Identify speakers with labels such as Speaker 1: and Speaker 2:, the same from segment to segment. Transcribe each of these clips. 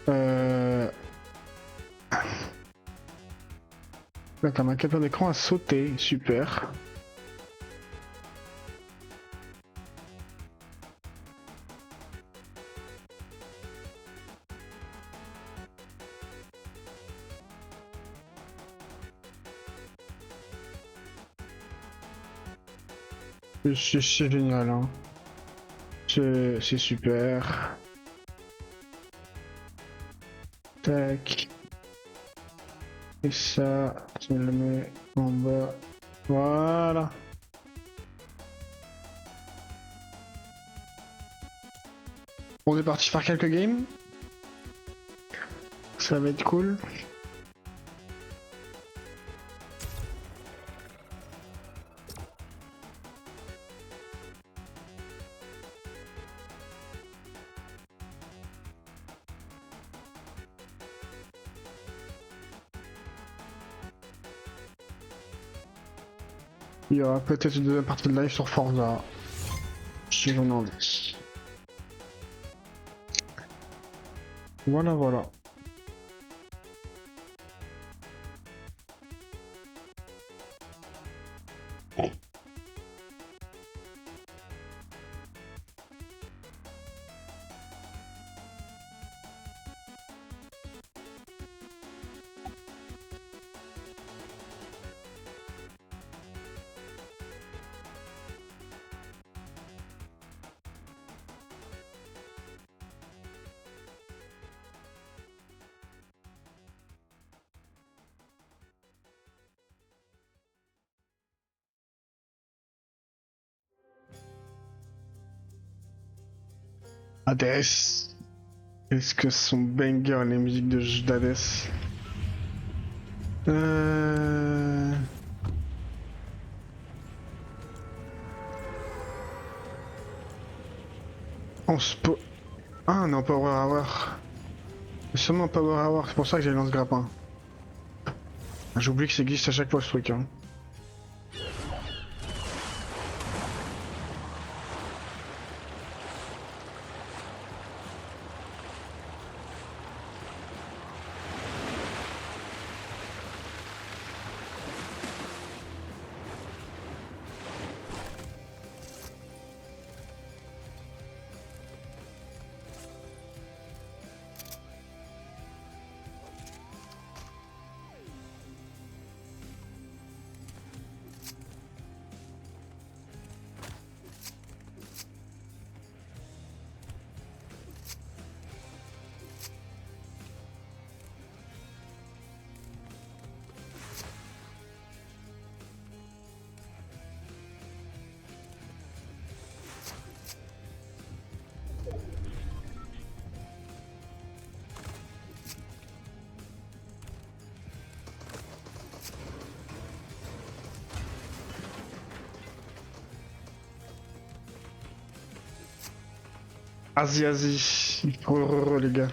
Speaker 1: Euh... Là, ma capture d'écran a sauté, super. C'est génial, hein. C'est super. Tac. Et ça, je le mets en bas. Voilà. On est parti faire quelques games. Ça va être cool. Il y aura peut-être une deuxième partie de live sur Forza. Si j'en ai envie. Voilà, voilà. Hades. Est-ce que ce sont banger les musiques d'Hades? Euh... On se peut... Ah non, Power Hour. Seulement Power Hour, c'est pour ça que j'ai lancé grappin. J'oublie que ça existe à chaque fois ce truc. Hein. Asie. Les gars.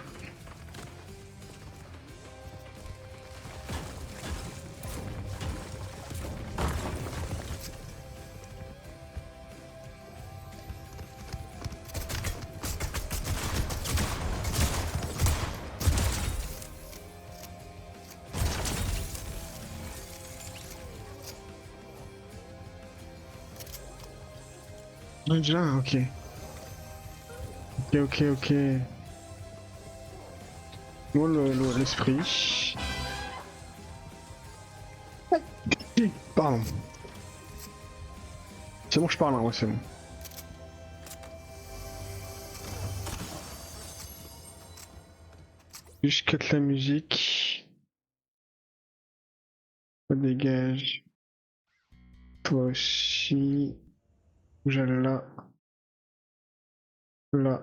Speaker 1: Déjà, ok. Ok. Moi, l'esprit. Pardon. C'est bon, je parle, hein, ouais, c'est bon. Je cut la musique. Ça dégage. Toi aussi. Bouge là. Là.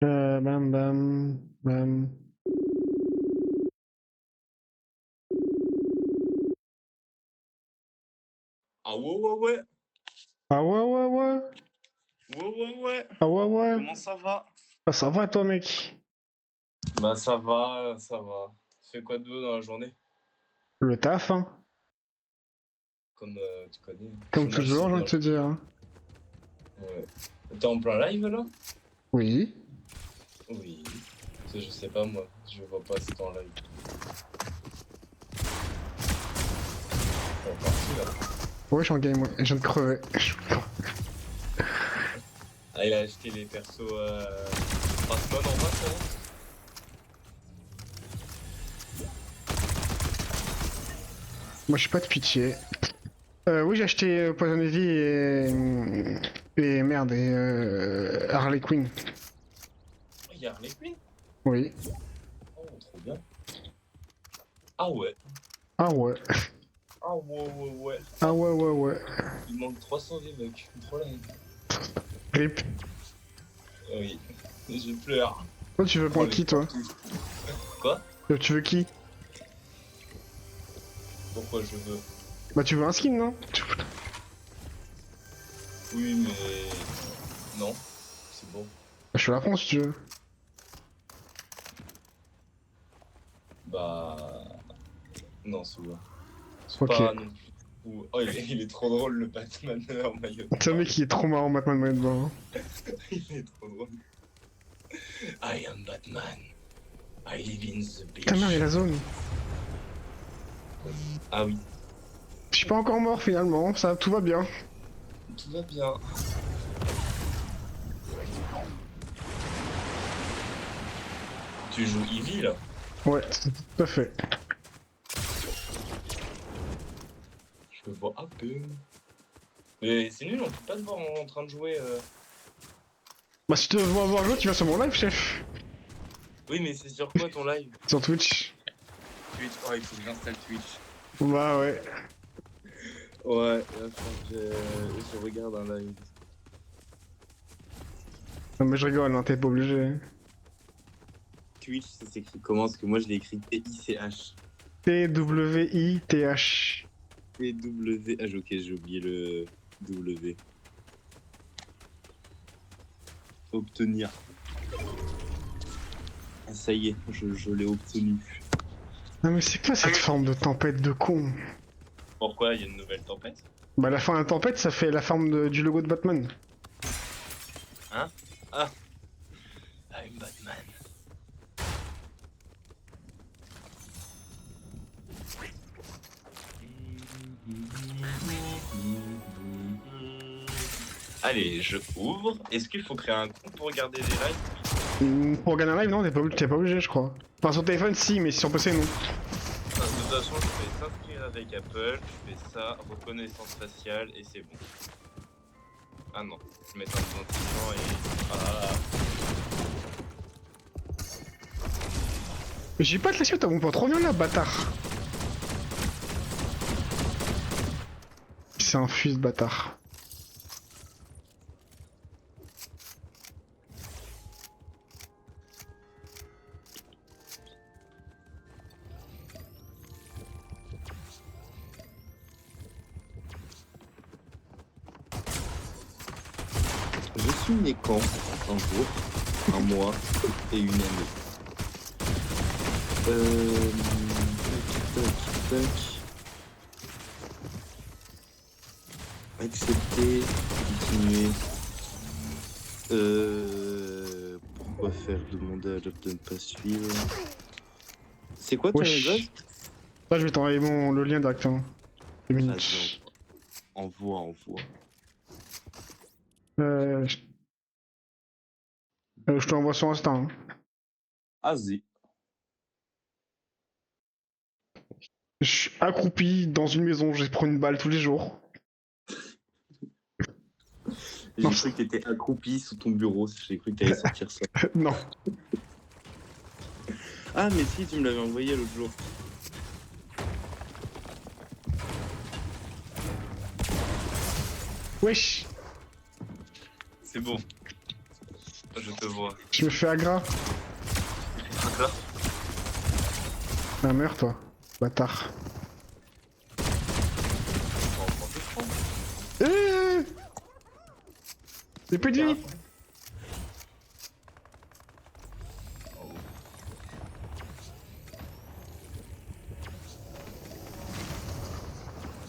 Speaker 1: Bam bam bam.
Speaker 2: Ah ouais, ouais, ouais.
Speaker 1: Ah ouais ouais ouais.
Speaker 2: Ouais, ouais, ouais.
Speaker 1: Ah ouais ouais.
Speaker 2: Comment ça va?
Speaker 1: Ah, ça va toi mec?
Speaker 2: Bah ça va, ça va. Tu fais quoi de beau dans la journée?
Speaker 1: Le taf hein.
Speaker 2: Comme tu connais,
Speaker 1: Comme
Speaker 2: chômage,
Speaker 1: toujours
Speaker 2: c'est
Speaker 1: j'ai envie
Speaker 2: bien.
Speaker 1: de te dire. Hein.
Speaker 2: Ouais. T'es en plein live là?
Speaker 1: Oui.
Speaker 2: Oui. Je sais pas moi, je vois pas si t'es en live. T'es parti là.
Speaker 1: Ouais je suis en game ouais. Je viens de crever.
Speaker 2: Ah il a acheté les persos Batman en masse hein.
Speaker 1: Moi je suis pas de pitié. Oui j'ai acheté Poison Ivy et merde et Harley Quinn.
Speaker 2: Oh, il y a Harley Quinn?
Speaker 1: Oui.
Speaker 2: Oh trop bien. Ah ouais.
Speaker 1: Ah ouais.
Speaker 2: Ah ouais ouais ouais.
Speaker 1: Ah ouais ouais ouais.
Speaker 2: Il manque 300 V-Bucks. Trop la haine.
Speaker 1: Rip.
Speaker 2: Oui. Je pleure.
Speaker 1: Toi tu veux
Speaker 2: Oh
Speaker 1: prendre
Speaker 2: les
Speaker 1: qui toi?
Speaker 2: partout. Quoi?
Speaker 1: Tu veux qui?
Speaker 2: Pourquoi je veux?
Speaker 1: Bah tu veux un skin non?
Speaker 2: Oui mais... Non. C'est bon.
Speaker 1: Je suis à la France si tu veux.
Speaker 2: Bah... Non, c'est bon. C'est
Speaker 1: Ok.
Speaker 2: pas non plus... Oh, il est trop drôle le Batman en maillot de
Speaker 1: C'est un
Speaker 2: bain.
Speaker 1: mec qui est trop marrant Batman Maillot de bain.
Speaker 2: Il est trop drôle. I am Batman. I live in the
Speaker 1: Ta mère et
Speaker 2: beach.
Speaker 1: la zone.
Speaker 2: Ah oui,
Speaker 1: Je suis pas encore mort finalement, ça tout va bien.
Speaker 2: tout va bien. Tu joues Eevee là?
Speaker 1: Ouais, tout à fait.
Speaker 2: Je me vois un peu. Mais c'est nul, on peut pas te voir en train de jouer.
Speaker 1: Bah si tu veux voir jouer, tu vas sur mon live chef.
Speaker 2: Oui, mais c'est sur quoi ton live?
Speaker 1: Sur Twitch.
Speaker 2: Twitch. Oh, il faut que j'installe Twitch.
Speaker 1: Bah ouais.
Speaker 2: Ouais, là, je pense que je regarde un live.
Speaker 1: Non mais je rigole, hein, t'es pas obligé.
Speaker 2: Twitch, ça s'écrit comment? Parce que moi je l'ai écrit T-I-C-H.
Speaker 1: Twitch.
Speaker 2: T-W-H, ok, j'ai oublié le W. Obtenir. Ah, ça y est, je l'ai obtenu.
Speaker 1: Non mais c'est quoi cette forme de tempête de con?
Speaker 2: Pourquoi il y a une nouvelle tempête?
Speaker 1: Bah la fin de la tempête ça fait la forme du logo de Batman.
Speaker 2: Hein? Ah, I'm Batman. Allez, je ouvre. Est-ce qu'il faut créer un compte pour regarder les lives?
Speaker 1: Pour gagner un live non, t'es pas obligé je crois. Enfin sur téléphone si, mais sur PC non.
Speaker 2: Enfin, de toute façon, je fais s'inscrire avec Apple, je fais ça, reconnaissance faciale et c'est bon. Ah non, je mets un identifiant et... Ah.
Speaker 1: Mais j'ai pas de la suite, t'as mon pote, reviens là bâtard. C'est un fils de bâtard.
Speaker 2: Je suis né quand? Un jour, un mois et une année. Tac, tac, tac. Accepter, continuer. Pourquoi faire demander à l'autre de ne pas suivre? C'est quoi ton
Speaker 1: Wesh.
Speaker 2: gosse?
Speaker 1: Là je vais t'envoyer le lien directement. 2 minutes.
Speaker 2: Vas-y, envoie.
Speaker 1: Euh, je te l'envoie sur Insta. Hein.
Speaker 2: Vas-y.
Speaker 1: Je suis accroupi dans une maison, je prends une balle tous les jours.
Speaker 2: J'ai
Speaker 1: Non,
Speaker 2: cru que t'étais accroupi sous ton bureau, j'ai cru que t'allais sortir ça.
Speaker 1: non.
Speaker 2: Ah mais si, tu me l'avais envoyé l'autre jour.
Speaker 1: Wesh.
Speaker 2: C'est bon. Je te vois.
Speaker 1: Je me fais aggro.
Speaker 2: Là.
Speaker 1: Ah meurs toi, bâtard. Eh, j'ai plus de vie.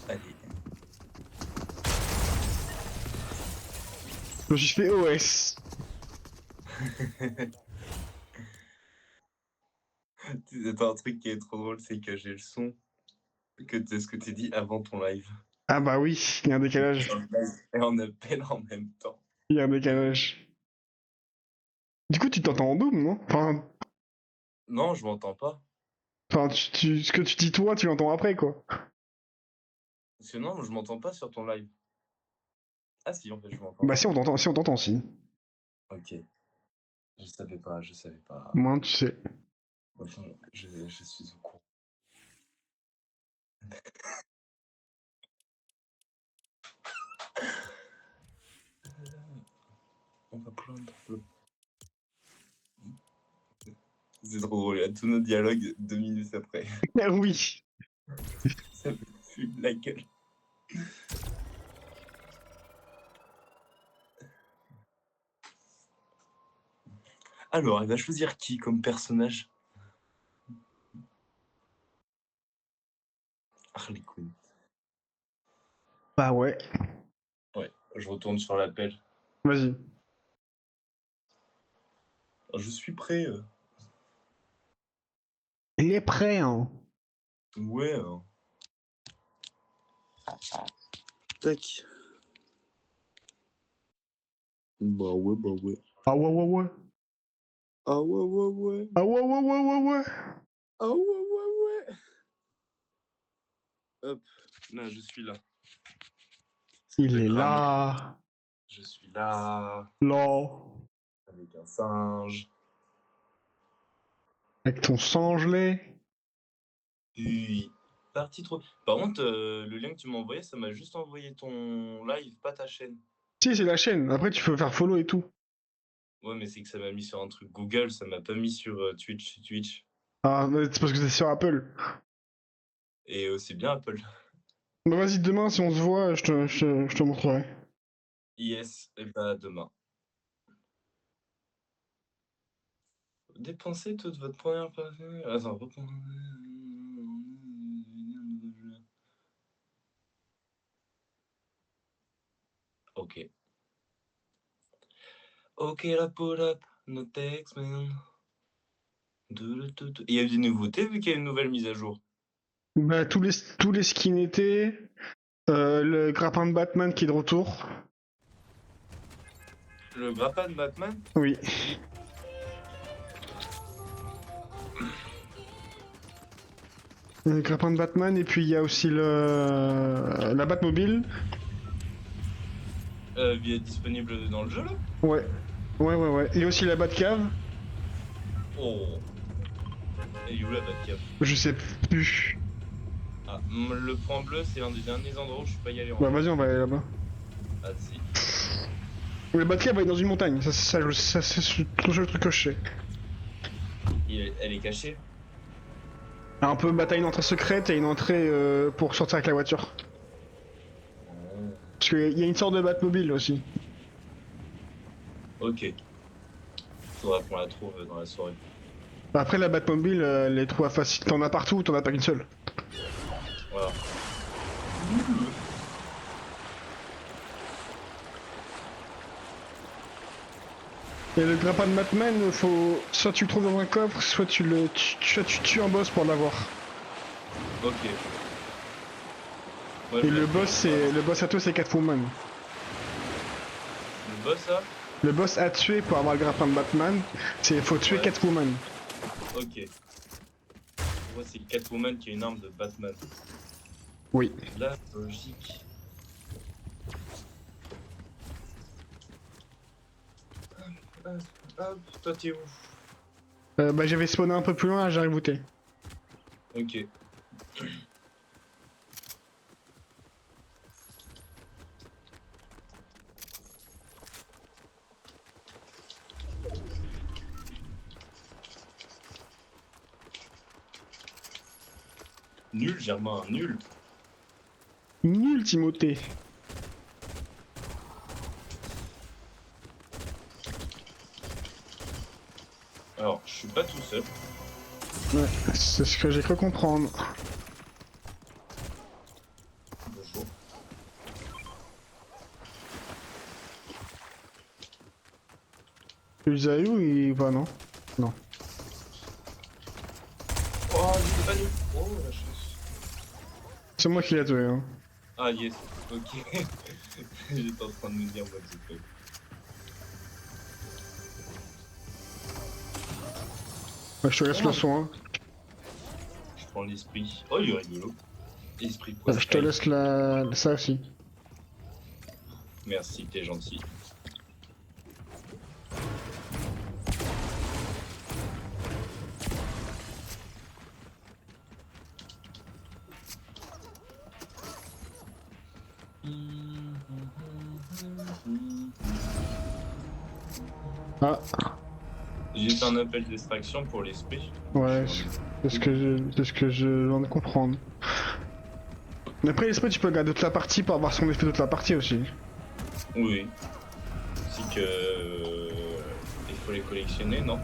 Speaker 2: Allez.
Speaker 1: Je me suis fait OS.
Speaker 2: Attends, un truc qui est trop drôle, c'est que j'ai le son de ce que tu dit avant ton live.
Speaker 1: Ah bah oui, il y a un décalage.
Speaker 2: Et on appelle en même temps.
Speaker 1: Il y a un décalage. Du coup, tu t'entends en double, non?
Speaker 2: Non, je m'entends pas.
Speaker 1: Ce que tu dis toi, tu l'entends après, quoi.
Speaker 2: Parce que non, je m'entends pas sur ton live. Ah si, en fait, je m'entends.
Speaker 1: Bah si, on t'entend, si.
Speaker 2: Ok. Je savais pas, je savais pas.
Speaker 1: Moi, tu sais.
Speaker 2: Enfin, je suis au courant. On va plaindre le... C'est trop drôle, il y a tous nos dialogues 2 minutes après.
Speaker 1: Ah oui.
Speaker 2: Ça me fume la gueule. Alors, il va choisir qui comme personnage? Harley Quinn.
Speaker 1: Bah ouais.
Speaker 2: Ouais, je retourne sur l'appel.
Speaker 1: Vas-y.
Speaker 2: Je suis prêt.
Speaker 1: Il est prêt, hein.
Speaker 2: Ouais. Tac. Bah ouais, bah ouais.
Speaker 1: Ah ouais, ouais, ouais.
Speaker 2: Ah ouais, ouais, ouais.
Speaker 1: Ah ouais, ouais, ouais, ouais, ouais.
Speaker 2: Ah ouais, ouais, ouais. Hop, là, je suis là.
Speaker 1: Il est
Speaker 2: Grammaire.
Speaker 1: là.
Speaker 2: Je suis là,
Speaker 1: Là.
Speaker 2: avec un singe.
Speaker 1: Avec ton sang gelé.
Speaker 2: Puis, parti trop. Par contre, le lien que tu m'as envoyé, ça m'a juste envoyé ton live, pas ta chaîne.
Speaker 1: Si, c'est la chaîne. Après, tu peux faire follow et tout.
Speaker 2: Ouais, mais c'est que ça m'a mis sur un truc Google, ça m'a pas mis sur Twitch.
Speaker 1: Ah, mais c'est parce que c'est sur Apple.
Speaker 2: Et c'est bien Apple.
Speaker 1: Bah vas-y, demain, si on se voit, je te montrerai.
Speaker 2: Yes, et bah demain. Dépensez toute votre première partie. Attends, reprends. Ok. Ok, la pull up, no text, man. Il y a des nouveautés vu qu'il y a une nouvelle mise à jour.
Speaker 1: Bah, tous les skins étaient. Le grappin de Batman qui est de retour.
Speaker 2: Le grappin de Batman?
Speaker 1: Oui. Le grappin de Batman, et puis il y a aussi la Batmobile.
Speaker 2: Il est disponible dans le jeu là?
Speaker 1: Ouais. Ouais, ouais, ouais. Et aussi la Batcave.
Speaker 2: Oh. Elle est où la Batcave?
Speaker 1: Je sais plus.
Speaker 2: Ah, le point bleu, c'est l'un des derniers endroits où je suis pas y allé en
Speaker 1: Bah,
Speaker 2: fait.
Speaker 1: vas-y, on va aller là-bas.
Speaker 2: Ah si.
Speaker 1: La Batcave, elle est dans une montagne. Ça c'est le seul truc que je sais.
Speaker 2: Elle est cachée?
Speaker 1: Un peu, bah, t'as une entrée secrète et une entrée pour sortir avec la voiture.
Speaker 2: Oh.
Speaker 1: Parce qu'il y a une sorte de Batmobile aussi.
Speaker 2: Ok. Faudra qu'on la trouve dans la soirée.
Speaker 1: Après, la Batmobile, elle est trop facile. T'en as partout, t'en as pas qu'une seule.
Speaker 2: Voilà.
Speaker 1: Et le grappin de Batman, faut soit tu le trouves dans un coffre, soit soit tu tues un boss pour l'avoir.
Speaker 2: Ok. Moi,
Speaker 1: Et
Speaker 2: je l'ai pris.
Speaker 1: le boss à tuer, c'est Catwoman.
Speaker 2: Le boss là?
Speaker 1: Le boss à tuer pour avoir le grappin de Batman, c'est faut tuer
Speaker 2: Ouais.
Speaker 1: Catwoman.
Speaker 2: Ok. Moi, c'est Catwoman qui a une arme de Batman.
Speaker 1: Oui.
Speaker 2: La logique. Hop, toi t'es où?
Speaker 1: Bah j'avais spawné un peu plus loin, j'arrive où t'es.
Speaker 2: Ok. Nul, Germain, nul.
Speaker 1: Nul, Timothée.
Speaker 2: Alors, je suis pas tout seul.
Speaker 1: Ouais, c'est ce que j'ai cru comprendre.
Speaker 2: Bonjour.
Speaker 1: Usayu, il va, non? Non.
Speaker 2: Oh, il est pas nul. Oh, la chance.
Speaker 1: C'est moi qui l'ai tué, hein.
Speaker 2: Ah, yes. Ok. J'étais en train de me dire, what the fuck.
Speaker 1: Ouais, je te laisse le soin.
Speaker 2: Je prends l'esprit. Oh, il est rigolo. Esprit
Speaker 1: Je te
Speaker 2: poisson.
Speaker 1: laisse ça aussi.
Speaker 2: Merci, t'es gentil.
Speaker 1: Ah,
Speaker 2: J'ai fait un appel d'extraction pour l'esprit.
Speaker 1: ouais, c'est ce que je viens de comprendre. Mais après, l'esprit, tu peux garder toute la partie pour avoir son effet toute la partie aussi.
Speaker 2: Oui. C'est que. Il faut les collectionner, non?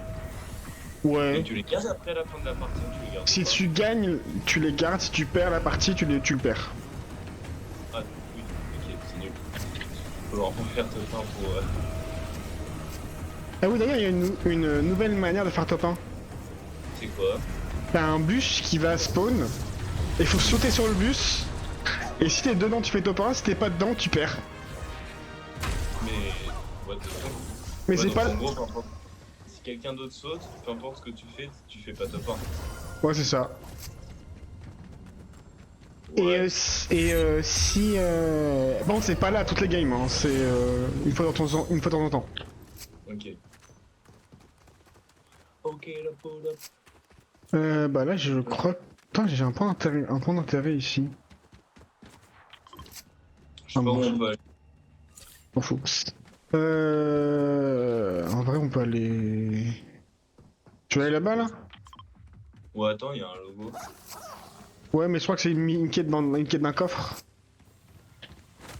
Speaker 2: Et
Speaker 1: Ouais.
Speaker 2: tu les gardes après la fin de la partie ou tu les gardes
Speaker 1: Si
Speaker 2: pas?
Speaker 1: tu gagnes, tu les gardes. Si tu perds la partie, tu le perds.
Speaker 2: Ah, oui, ok, c'est nul. Faut leur faire te pain pour.
Speaker 1: Ah oui, d'ailleurs, il y a une nouvelle manière de faire top 1.
Speaker 2: C'est quoi?
Speaker 1: T'as un bus qui va spawn. Il faut sauter sur le bus. Et si t'es dedans, tu fais top 1. Si t'es pas dedans, tu perds.
Speaker 2: Mais. What the fuck?
Speaker 1: Mais
Speaker 2: Ouais,
Speaker 1: c'est
Speaker 2: donc,
Speaker 1: pas.
Speaker 2: en gros, peu importe. Si quelqu'un d'autre saute, peu importe ce que tu fais pas top 1.
Speaker 1: Ouais, c'est ça.
Speaker 2: Ouais.
Speaker 1: Si. Bon, c'est pas là toutes les games, hein. C'est une fois une fois de temps en temps.
Speaker 2: Ok. Ok, la peau, là.
Speaker 1: Bah là, je crois. Putain, j'ai un point d'intérêt ici.
Speaker 2: Je sais
Speaker 1: Ah
Speaker 2: pas où
Speaker 1: bon,
Speaker 2: on peut aller.
Speaker 1: m'en fout. En vrai, on peut aller. Tu vas aller là-bas là?
Speaker 2: Ouais, attends, il y a un logo.
Speaker 1: Ouais, mais je crois que c'est une quête une quête d'un coffre.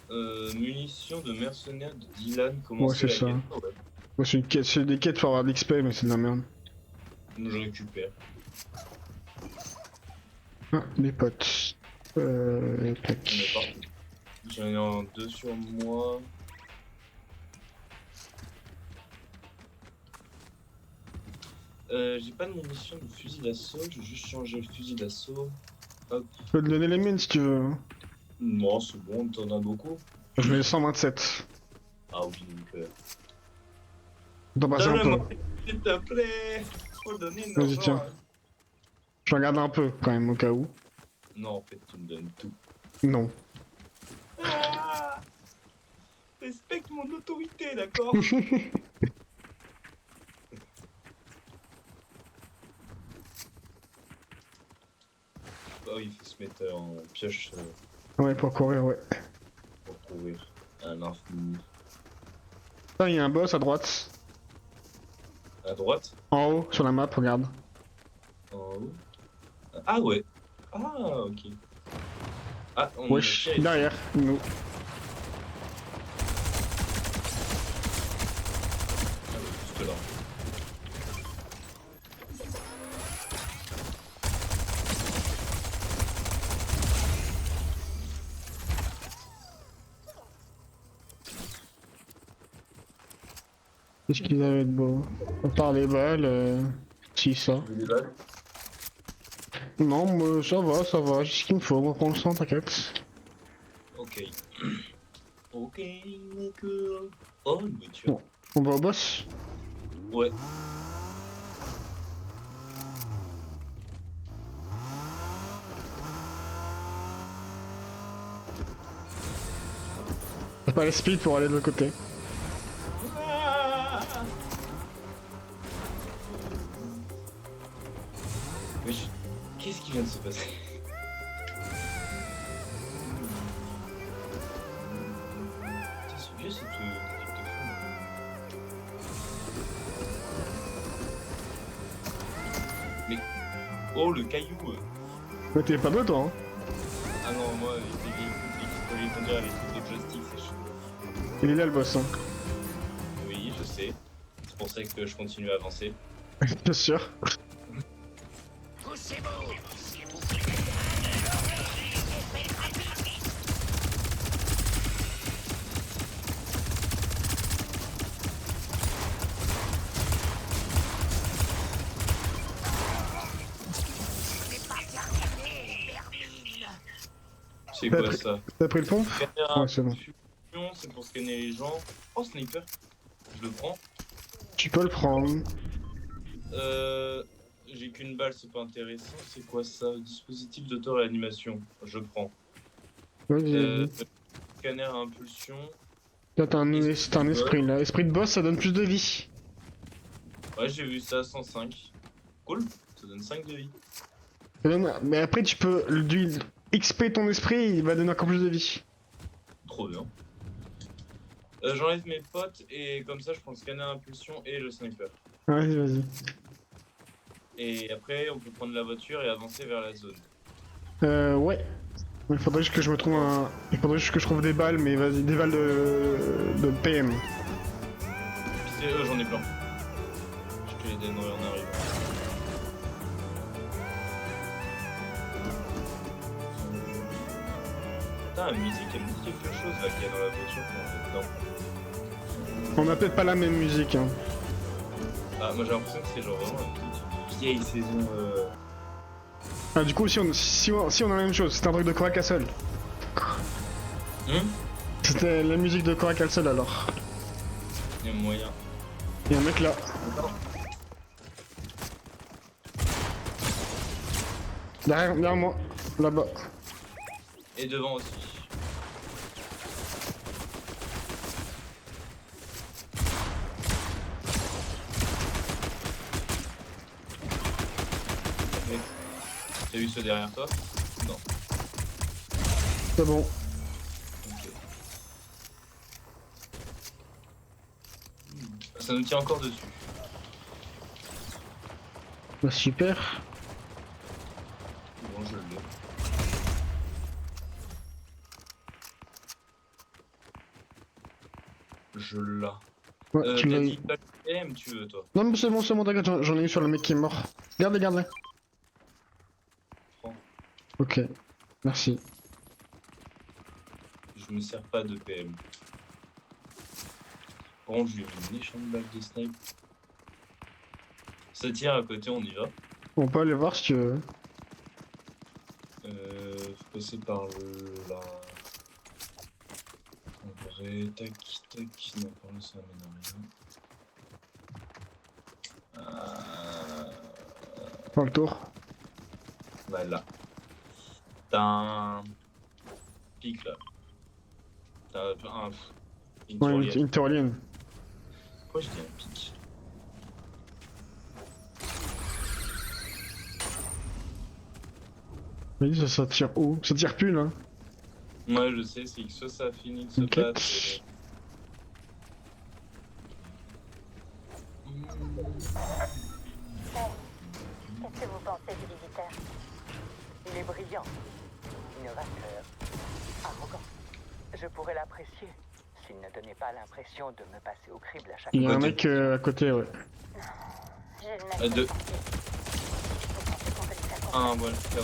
Speaker 2: Munitions de mercenaires de Dylan,
Speaker 1: Ouais,
Speaker 2: commencer
Speaker 1: c'est
Speaker 2: la
Speaker 1: ça.
Speaker 2: quête. Ah ouais.
Speaker 1: Ouais, c'est une quête, c'est des quêtes pour avoir de l'XP, mais c'est de la merde.
Speaker 2: Nous, je récupère.
Speaker 1: Ah, des potes. Tac.
Speaker 2: On est parti. J'en ai deux sur moi. J'ai pas de munitions de fusil d'assaut, je vais juste changer le fusil d'assaut. Hop.
Speaker 1: Je peux te donner les miennes si tu veux. Hein.
Speaker 2: Non, c'est bon, t'en as beaucoup.
Speaker 1: Je mets 127.
Speaker 2: Ah oui, donc.
Speaker 1: T'en passes un peu.
Speaker 2: Donne-le-moi, s'il te plaît. Faut donner de
Speaker 1: Vas-y,
Speaker 2: l'argent.
Speaker 1: tiens. Je regarde un peu quand même au cas où.
Speaker 2: Non, en fait, tu me donnes tout.
Speaker 1: Non.
Speaker 2: Ah, respecte mon autorité, d'accord? Oh, il faut se mettre en pioche
Speaker 1: Ouais, pour courir, ouais.
Speaker 2: pour courir à l'infini.
Speaker 1: Là, il y a un boss à droite.
Speaker 2: À droite?
Speaker 1: En haut, sur la map, regarde.
Speaker 2: En haut? Ah ouais. Ah, ok. Ah, on
Speaker 1: Wesh,
Speaker 2: est
Speaker 1: derrière, nous.
Speaker 2: Ah ouais, juste là.
Speaker 1: Qu'est-ce qu'ils avaient de beau? À part les balles, si ça.
Speaker 2: Tu veux des balles?
Speaker 1: Non, moi, ça va, j'ai ce qu'il me faut, on va prendre le sang, t'inquiète.
Speaker 2: Ok. Ok, cool. Oh, une voiture.
Speaker 1: Bon. On va au boss?
Speaker 2: Ouais.
Speaker 1: T'as pas les speed pour aller de l'autre côté.
Speaker 2: Ah. Mais qu'est-ce qui vient de se passer? Putain, c'est vieux cette musique de fond. Mais. Oh, le caillou!
Speaker 1: Mais t'es pas de toi, hein.
Speaker 2: Ah non, moi, avec les véhicules faut les conduire avec les joysticks, c'est chaud.
Speaker 1: Il est là le boss, hein.
Speaker 2: Oui, je sais. C'est pour ça que je continue à avancer.
Speaker 1: Bien sûr.
Speaker 2: C'est quoi ça?
Speaker 1: T'as pris le pont?
Speaker 2: Scanner
Speaker 1: Ouais, c'est bon.
Speaker 2: impulsion, c'est pour scanner les gens. Oh, sniper. Je le prends.
Speaker 1: Tu peux le prendre.
Speaker 2: J'ai qu'une balle, c'est pas intéressant. C'est quoi ça? Dispositif d'auto-réanimation. Je prends.
Speaker 1: Vas-y,
Speaker 2: Euh,
Speaker 1: vas-y.
Speaker 2: Scanner à impulsion.
Speaker 1: Là, t'as un esprit, là. Esprit de boss, ça donne plus de vie.
Speaker 2: Ouais, j'ai vu ça, 105. Cool, ça donne 5 de vie.
Speaker 1: Mais après, tu peux lui XP ton esprit, il va donner encore plus de vie.
Speaker 2: Trop bien. J'enlève mes potes et comme ça je prends le scanner à impulsion et le sniper.
Speaker 1: Vas-y, vas-y.
Speaker 2: Et après on peut prendre la voiture et avancer vers la zone.
Speaker 1: Ouais. Il faudrait juste que je me trouve un. Il faudrait juste que je trouve des balles, mais vas-y, des balles de PM.
Speaker 2: J'en ai plein. Je te les donnerai en arrivant. Putain, la musique elle me dit quelque chose là qu'il y a dans la voiture quand on est dedans.
Speaker 1: On a peut-être pas la même musique, hein.
Speaker 2: Ah, moi j'ai l'impression que c'est genre vraiment un truc vieille saison.
Speaker 1: Ah, du coup, si on a la même chose, c'était un truc de Cora Castle. C'était la musique de Cora Castle alors.
Speaker 2: Il y a moyen.
Speaker 1: Y'a un mec là. Derrière moi, là-bas.
Speaker 2: Et devant aussi. Ok. T'as vu ceux derrière toi? Non.
Speaker 1: C'est bon.
Speaker 2: Ok. Ça nous tient encore dessus.
Speaker 1: Bah, super.
Speaker 2: Bon, je l'ai. Je l'ai.
Speaker 1: Ouais, tu l'as
Speaker 2: T'as
Speaker 1: eu.
Speaker 2: dit pas le PM, tu veux, toi?
Speaker 1: Non, mais c'est bon, t'inquiète, j'en ai eu sur le mec qui est mort. Garde-les.
Speaker 2: Prends.
Speaker 1: Ok, merci.
Speaker 2: Je me sers pas de PM. Bon, je lui ai mis une méchante balle de snipe. Ça tire à côté, on y va.
Speaker 1: On peut aller voir si tu veux.
Speaker 2: Faut passer par là. En vrai, tac, tac. Non, par là, ça mène à rien.
Speaker 1: Faire le tour.
Speaker 2: Voilà. T'as un pic là. T'as une
Speaker 1: Ouais,
Speaker 2: tyrolienne.
Speaker 1: une tyrolienne.
Speaker 2: Pourquoi je dis un pic?
Speaker 1: Vas-y, ça tire où? Ça tire plus là.
Speaker 2: Moi je sais, c'est que soit ça finit de se
Speaker 1: Ok.
Speaker 2: battre.
Speaker 3: Qu'est-ce que vous pensez du visiteur? Il est brillant, innovateur, arrogant. Je pourrais l'apprécier s'il ne donnait pas l'impression de me passer au crible à chaque
Speaker 1: Il y a un
Speaker 2: Côté.
Speaker 1: mec à côté, ouais.
Speaker 3: Je n'aime
Speaker 2: Deux.
Speaker 3: pas vous pensez qu'on peut lui faire
Speaker 2: Un,
Speaker 3: confiance.
Speaker 2: voilà, KO.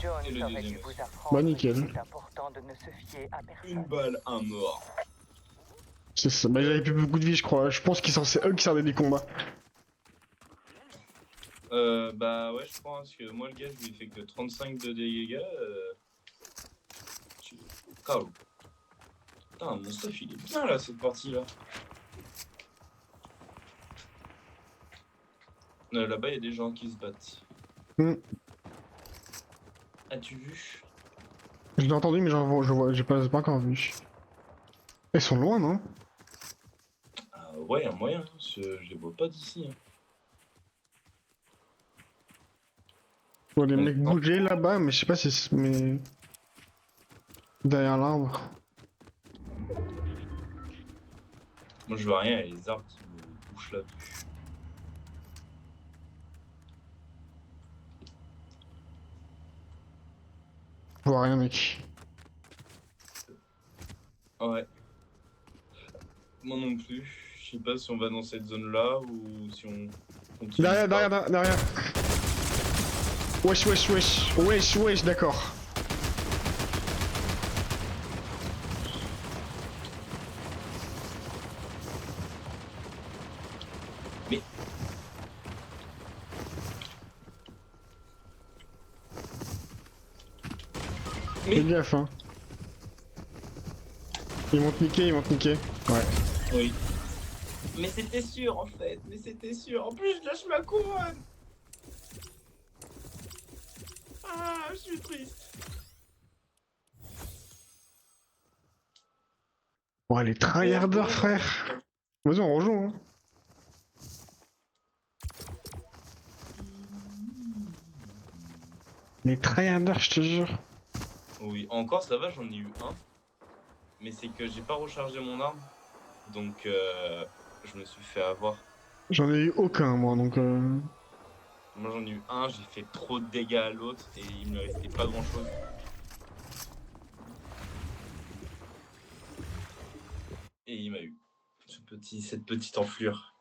Speaker 3: John
Speaker 2: Et le
Speaker 3: aurait dû
Speaker 2: deuxième.
Speaker 3: vous apprendre
Speaker 1: Bah, nickel.
Speaker 3: qu'il est important de ne se fier à
Speaker 2: Une
Speaker 3: personne.
Speaker 2: balle, un mort.
Speaker 1: C'est ça. Bah, j'avais plus beaucoup de vie, je crois. Je pense qu'ils sont c'est eux qui sortent des combats.
Speaker 2: Bah ouais, je crois, hein, parce que moi le gars, je lui ai fait que 35 de dégâts. KO. Putain, mon stuff il est bien là, cette partie là. Là-bas, il y a des gens qui se battent.
Speaker 1: Hmm.
Speaker 2: As-tu vu?
Speaker 1: Je l'ai entendu, mais j'ai pas encore vu. Ils sont loin, non?
Speaker 2: Ouais, un moyen, hein, je les vois pas d'ici. Hein.
Speaker 1: Je vois les
Speaker 2: On-
Speaker 1: mecs bouger là-bas, mais je sais pas si c'est. Mais. Derrière l'arbre.
Speaker 2: Moi je vois rien, il y a les arbres qui me bouchent la vue.
Speaker 1: vois rien, mec.
Speaker 2: Ouais. Moi non plus. Je sais pas si on va dans cette zone-là ou si on continue.
Speaker 1: Derrière. Wesh, d'accord.
Speaker 2: Mais
Speaker 1: Fais gaffe, hein. Ils vont te niquer. Ouais.
Speaker 2: oui. Mais c'était sûr en fait. Mais c'était sûr. En plus, je lâche ma couronne. Ah, je suis triste.
Speaker 1: Ouais, les tryharders, frère. Vas-y, on rejoue, hein. Les tryharders, je te jure.
Speaker 2: Oui, encore ça va, j'en ai eu un. Mais c'est que j'ai pas rechargé mon arme. Donc je me suis fait avoir.
Speaker 1: J'en ai eu aucun, moi, donc
Speaker 2: Moi j'en ai eu un, j'ai fait trop de dégâts à l'autre et il me restait pas grand chose. Et il m'a eu. Cette petite enflure.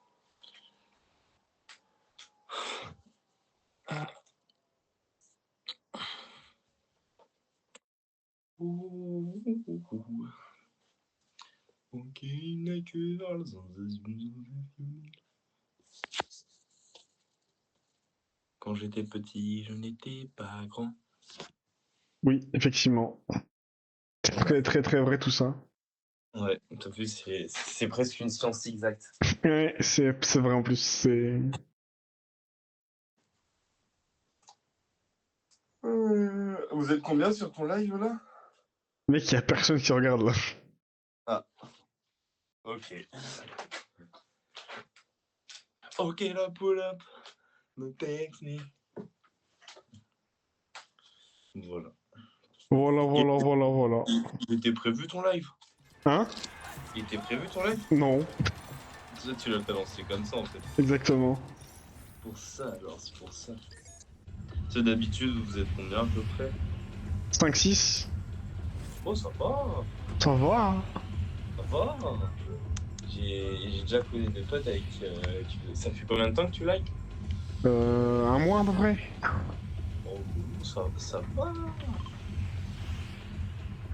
Speaker 2: Quand j'étais petit, je n'étais pas grand.
Speaker 1: oui, effectivement. C'est très vrai tout ça.
Speaker 2: Ouais, t'as vu, c'est presque une science exacte.
Speaker 1: Ouais, c'est vrai en plus, c'est...
Speaker 2: Vous êtes combien sur ton live là?
Speaker 1: Mec, y a personne qui regarde là.
Speaker 2: Ah, ok. Ok, la pull up. No thanks me. Voilà.
Speaker 1: Voilà.
Speaker 2: Il était prévu ton live?
Speaker 1: Hein?
Speaker 2: Il était prévu ton live?
Speaker 1: Non,
Speaker 2: Ça, tu l'as pas lancé comme ça en fait.
Speaker 1: exactement.
Speaker 2: Pour ça alors, c'est pour ça. Tu sais, d'habitude, vous êtes combien à peu près?
Speaker 1: 5-6.
Speaker 2: Oh, ça va,
Speaker 1: Ça va, hein?
Speaker 2: ça va. J'ai déjà connu des potes avec. Ça fait combien de temps que tu likes?
Speaker 1: Un mois à peu près.
Speaker 2: Oh, ça va.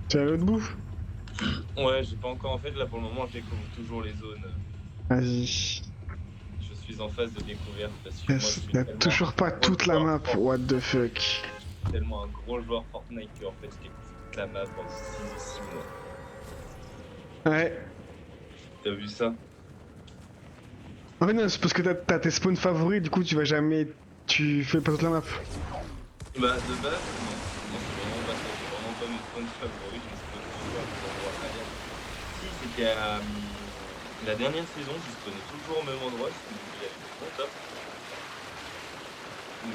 Speaker 1: Tu as l'autre bouffe?
Speaker 2: Ouais, j'ai pas encore en fait, là pour le moment, je découvre toujours les zones.
Speaker 1: Vas-y.
Speaker 2: Je suis en phase de découverte parce que moi je suis
Speaker 1: Y'a
Speaker 2: tellement
Speaker 1: toujours pas
Speaker 2: un gros
Speaker 1: toute la
Speaker 2: joueur
Speaker 1: map,
Speaker 2: Fortnite,
Speaker 1: what the fuck.
Speaker 2: tellement un gros joueur Fortnite que en fait je découvre toute la map en 6 mois.
Speaker 1: Ouais.
Speaker 2: T'as vu ça?
Speaker 1: En fait, non, c'est parce que t'as tes spawns favoris, du coup, tu vas jamais. Tu fais pas toute la map.
Speaker 2: Bah de base, non. Non, c'est vraiment pas mes spawns favoris, je me spawn toujours à des endroits aléatoires. Si c'était à la dernière saison, je spawnais toujours au même endroit, il y avait des bons top.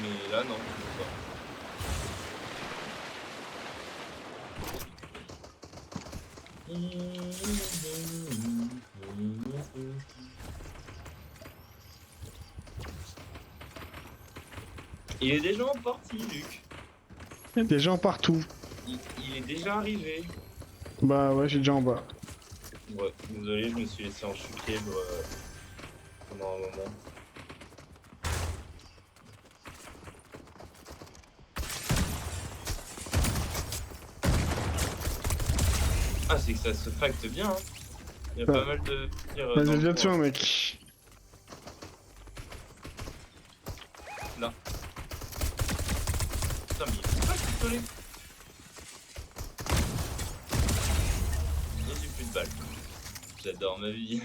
Speaker 2: Mais là non, je sais pas. Il est déjà en partie, Luc.
Speaker 1: Y'a des gens partout.
Speaker 2: Il est déjà arrivé.
Speaker 1: Bah ouais, j'ai déjà en bas.
Speaker 2: Ouais, désolé, je me suis laissé en chute libre pendant un moment. Ah, c'est que ça se facte bien, hein. Il y a
Speaker 1: Ouais.
Speaker 2: pas mal de tirs dans
Speaker 1: Vas-y,
Speaker 2: le
Speaker 1: viens
Speaker 2: coin.
Speaker 1: dessus, mec.
Speaker 2: Là. Putain, mais il est pas pistolet. Et j'ai plus de balles. J'adore ma vie.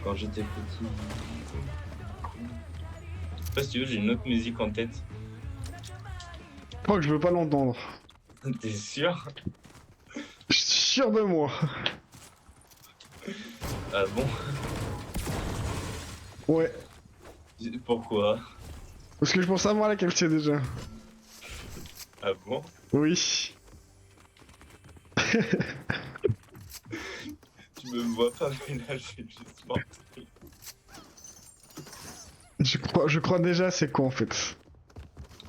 Speaker 2: quand j'étais petit. Je sais pas si tu veux, j'ai une autre musique en tête.
Speaker 1: Je crois que je veux pas l'entendre.
Speaker 2: T'es sûr?
Speaker 1: Je suis sûr de moi.
Speaker 2: Ah bon?
Speaker 1: Ouais.
Speaker 2: Pourquoi?
Speaker 1: Parce que je pense savoir laquelle c'est déjà.
Speaker 2: Ah bon?
Speaker 1: Oui.
Speaker 2: Tu me vois pas, mais là j'ai juste menti.
Speaker 1: Je crois déjà c'est quoi en fait.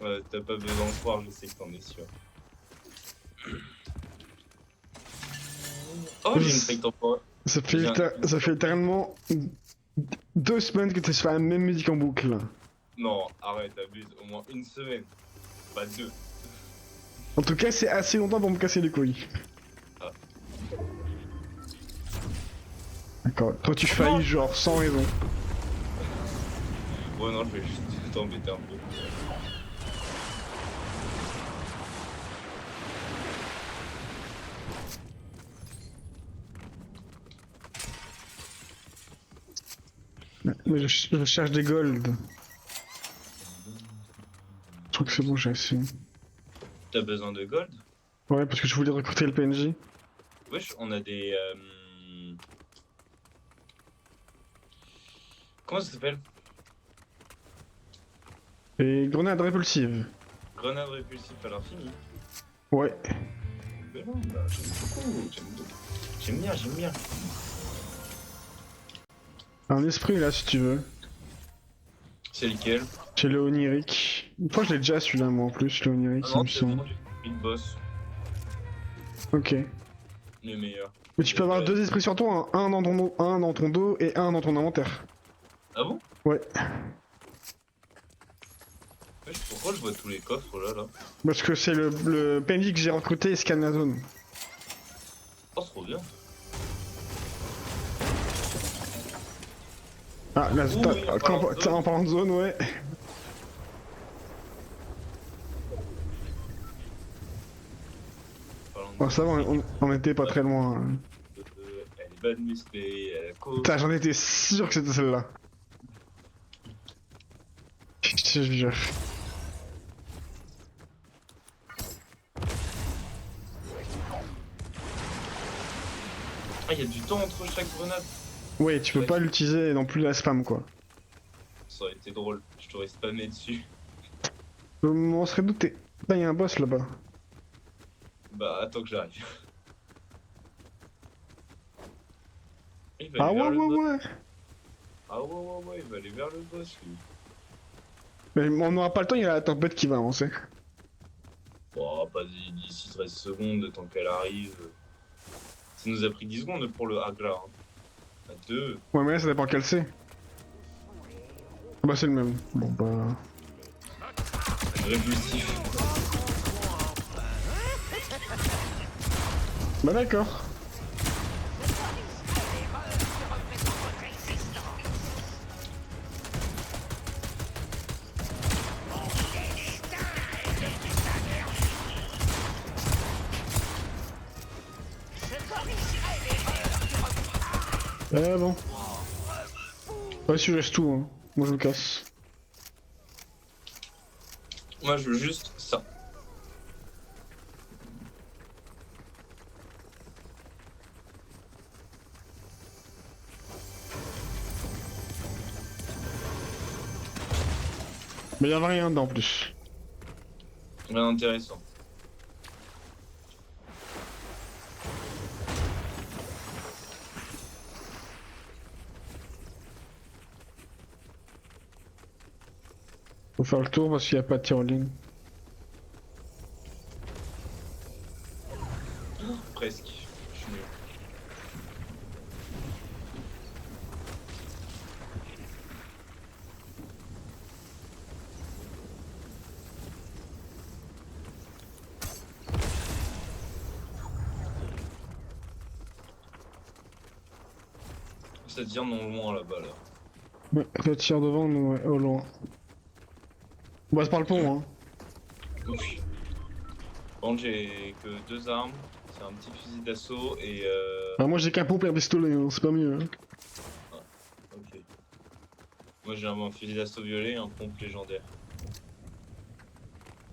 Speaker 2: Ouais, t'as pas besoin de croire, je sais que t'en es sûr. Oh, j'ai une fake temporaire.
Speaker 1: Ça fait, ça fait littéralement 2 semaines que tu fais la même musique en boucle.
Speaker 2: Non, arrête, abuse. Au moins une semaine. Pas 2.
Speaker 1: En tout cas, c'est assez longtemps pour me casser les couilles.
Speaker 2: Ah.
Speaker 1: D'accord. Toi, tu faillis genre sans raison.
Speaker 2: Ouais, non, je vais juste t'embêter un peu.
Speaker 1: Mais je cherche des golds. Je crois que c'est bon, j'ai assez.
Speaker 2: T'as besoin de gold?
Speaker 1: Ouais, parce que je voulais recruter le PNJ.
Speaker 2: Wesh, on a des... Comment ça s'appelle?
Speaker 1: Et grenade répulsive.
Speaker 2: Grenade répulsive à l'infini.
Speaker 1: Ouais.
Speaker 2: Mais non, bah, j'aime beaucoup, j'aime beaucoup. J'aime bien, j'aime bien.
Speaker 1: Un esprit là, si tu veux.
Speaker 2: C'est lequel?
Speaker 1: Chez le Oniric. Une fois, je l'ai déjà celui-là, moi en plus, le Oniric,
Speaker 2: Ah
Speaker 1: il
Speaker 2: non,
Speaker 1: me
Speaker 2: c'est
Speaker 1: semble.
Speaker 2: bon, j'ai une boss.
Speaker 1: Ok.
Speaker 2: Les meilleurs.
Speaker 1: Mais tu peux avoir 2 esprits sur toi, hein. Un dans ton dos et un dans ton inventaire.
Speaker 2: Ah bon?
Speaker 1: Ouais.
Speaker 2: Wesh, pourquoi je vois tous les coffres là?
Speaker 1: Parce que c'est le PNJ que j'ai recruté et scanne la zone.
Speaker 2: Oh, c'est trop bien.
Speaker 1: Ah, la
Speaker 2: Ouh,
Speaker 1: zone. En parlant de zone, ouais. Oh, ça va, on était pas très loin. Hein.
Speaker 2: Elle est bonne musclée, elle a cause.
Speaker 1: Putain, j'en étais sûr que c'était celle-là. Je te jure.
Speaker 2: Ah, y'a du temps entre chaque grenade.
Speaker 1: Ouais, tu peux pas l'utiliser non plus la spam quoi.
Speaker 2: Ça aurait été drôle, je t'aurais spammé dessus.
Speaker 1: Je m'en serais douté. Là, y'a un boss là-bas.
Speaker 2: Bah, attends que j'arrive. Il va
Speaker 1: Ah
Speaker 2: aller
Speaker 1: ouais,
Speaker 2: vers le
Speaker 1: ouais,
Speaker 2: boss.
Speaker 1: ouais.
Speaker 2: Ah ouais, il va aller vers le boss lui.
Speaker 1: Mais on n'aura pas le temps, il y a la tempête qui va avancer.
Speaker 2: Bon, pas d'ici 13 secondes, le temps qu'elle arrive. Ça nous a pris 10 secondes pour le hack là. Hein. À 2.
Speaker 1: Ouais, mais là, ça dépend quel c'est. Ah bah, c'est le même. Bon, bah.
Speaker 2: Répulsif.
Speaker 1: Bah, d'accord. Bon. Ouais, si je laisse tout, hein. Moi je me casse.
Speaker 2: Moi je veux juste ça.
Speaker 1: Mais y'en a rien dedans en plus.
Speaker 2: Rien d'intéressant.
Speaker 1: Faut faire le tour parce qu'il n'y a pas de tyrolienne.
Speaker 2: Presque. Je suis nul. Ça tire non loin là-bas là.
Speaker 1: Ouais, ça tire devant nous, ouais, au loin. Bah, c'est par le pont, hein.
Speaker 2: Oui. Bon, j'ai que 2 armes. C'est un petit fusil d'assaut et
Speaker 1: Bah, moi j'ai qu'un pompe et un pistolet, hein. C'est pas mieux. Hein.
Speaker 2: Moi j'ai un fusil d'assaut violet et un pompe légendaire.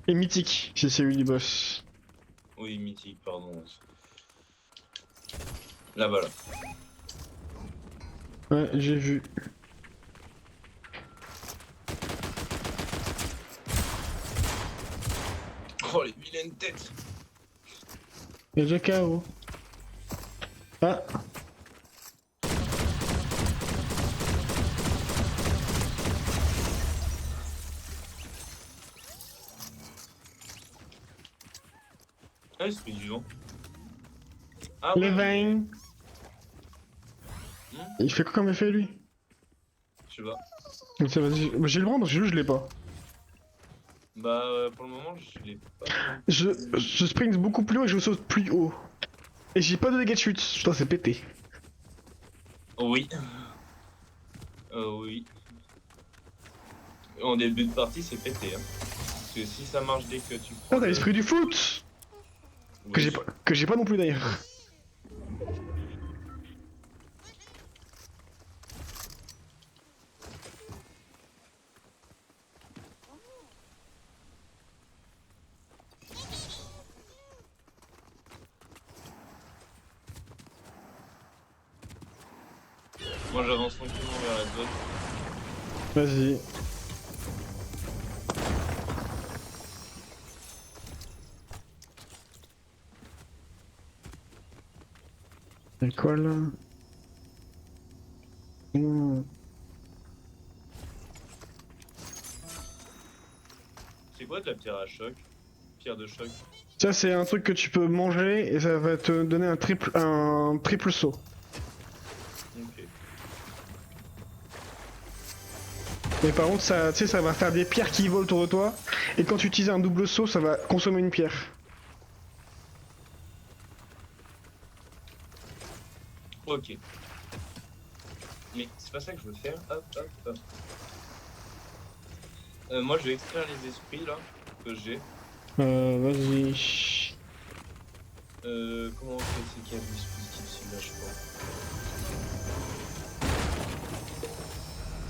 Speaker 1: Et mythique, si c'est lui du boss.
Speaker 2: Oui, mythique, pardon. Là, voilà.
Speaker 1: Ouais, j'ai vu.
Speaker 2: Oh, les vilaines têtes.
Speaker 1: Y'a déjà KO. Ah,
Speaker 2: Ah, l'esprit du vent. Ah
Speaker 1: le
Speaker 2: ouais,
Speaker 1: vin. Il fait quoi comme effet lui?
Speaker 2: je sais pas.
Speaker 1: Donc ça, vas-y, j'ai le prendre, je l'ai pas.
Speaker 2: Bah, pour le moment, je l'ai pas.
Speaker 1: Je sprint beaucoup plus haut et je saute plus haut. Et j'ai pas de dégâts de chute. Putain, c'est pété.
Speaker 2: Oh, oui. Oui. En début de partie, c'est pété. Hein. Parce que si ça marche dès que tu prends.
Speaker 1: Ah, t'as l'esprit du foot!
Speaker 2: Oui.
Speaker 1: Que j'ai pas non plus d'ailleurs.
Speaker 2: Moi, j'avance tranquillement vers la zone.
Speaker 1: Vas-y. Y'a quoi là?
Speaker 2: C'est quoi de la pierre à choc? Pierre de choc.
Speaker 1: Ça, c'est un truc que tu peux manger et ça va te donner un triple saut.
Speaker 2: Ok.
Speaker 1: Mais par contre, ça, tu sais, ça va faire des pierres qui volent autour de toi. Et quand tu utilises un double saut, ça va consommer une pierre.
Speaker 2: Ok. Mais c'est pas ça que je veux faire. Hop, hop, hop. Moi, je vais extraire les esprits là que j'ai.
Speaker 1: Vas-y.
Speaker 2: Comment on fait? C'est qu'il y a le dispositif celui-là, je crois.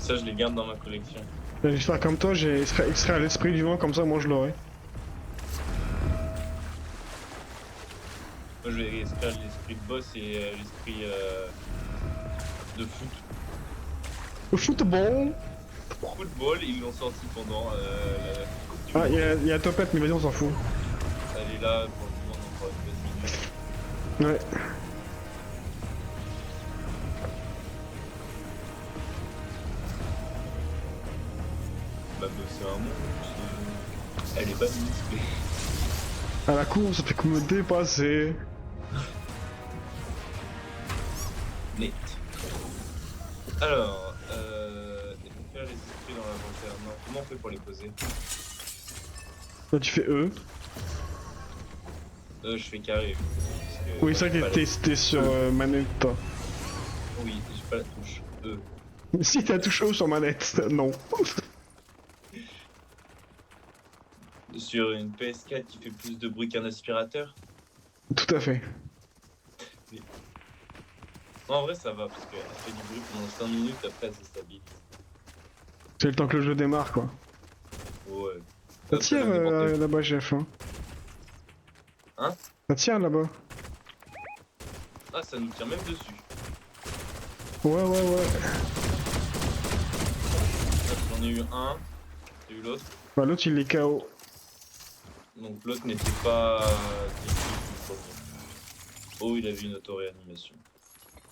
Speaker 2: Ça, je les garde dans ma collection.
Speaker 1: Je vais faire comme toi, j'ai extrait l'esprit du vent, comme ça, moi je l'aurai.
Speaker 2: Moi, je vais extraire l'esprit de boss et l'esprit de foot.
Speaker 1: Le football.
Speaker 2: Football, ils l'ont sorti pendant la Coupe du
Speaker 1: Ah,
Speaker 2: Monde.
Speaker 1: il y a Topette, mais vas-y, on s'en fout.
Speaker 2: Elle est là pour le moment encore une petite minute.
Speaker 1: Ouais.
Speaker 2: Bah, c'est un monde. Elle est pas mise.
Speaker 1: À la course, ça fait que me dépasser.
Speaker 2: Net. Alors, faire les esprits dans l'inventaire. Non, comment on fait pour les poser?
Speaker 1: Là, tu fais E.
Speaker 2: Je fais carré. Parce que
Speaker 1: Oui,
Speaker 2: moi,
Speaker 1: c'est
Speaker 2: j'ai
Speaker 1: vrai
Speaker 2: pas
Speaker 1: que
Speaker 2: la-
Speaker 1: t'es sur manette, toi.
Speaker 2: Oui, j'ai pas la touche E.
Speaker 1: Si t'as touché haut sur manette, non.
Speaker 2: Sur une PS4 qui fait plus de bruit qu'un aspirateur.
Speaker 1: Tout à fait.
Speaker 2: Non, en vrai, ça va parce qu'elle fait du bruit pendant 5 minutes, après elle se stabilise.
Speaker 1: C'est le temps que le jeu démarre, quoi.
Speaker 2: Ouais.
Speaker 1: Ça
Speaker 2: Hop,
Speaker 1: tire
Speaker 2: elle a n'importe
Speaker 1: là-bas, chef.
Speaker 2: Hein?
Speaker 1: Ça tire là-bas.
Speaker 2: Ah, ça nous tire même dessus.
Speaker 1: Ouais.
Speaker 2: Hop, j'en ai eu un, j'ai eu l'autre.
Speaker 1: Bah, l'autre, il est KO.
Speaker 2: Donc l'autre n'était pas détruit du premier. Oh, il avait une auto-réanimation.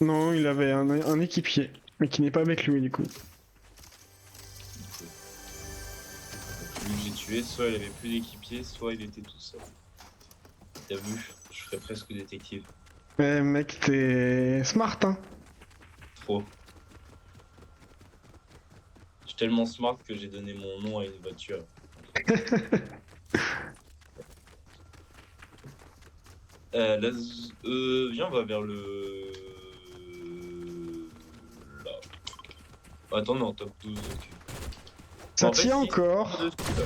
Speaker 1: Non, il avait un équipier. Mais qui n'est pas avec lui, du coup.
Speaker 2: Ok. Donc, lui que j'ai tué, soit il avait plus d'équipier, soit il était tout seul. T'as vu, je ferais presque détective.
Speaker 1: Mais mec, t'es smart, hein.
Speaker 2: Trop. Je suis tellement smart que j'ai donné mon nom à une voiture. Viens, on va vers le... Là. Attends, non, top 12, ok.
Speaker 1: Ça
Speaker 2: En fait,
Speaker 1: tient
Speaker 2: si,
Speaker 1: encore.
Speaker 2: dessus, là.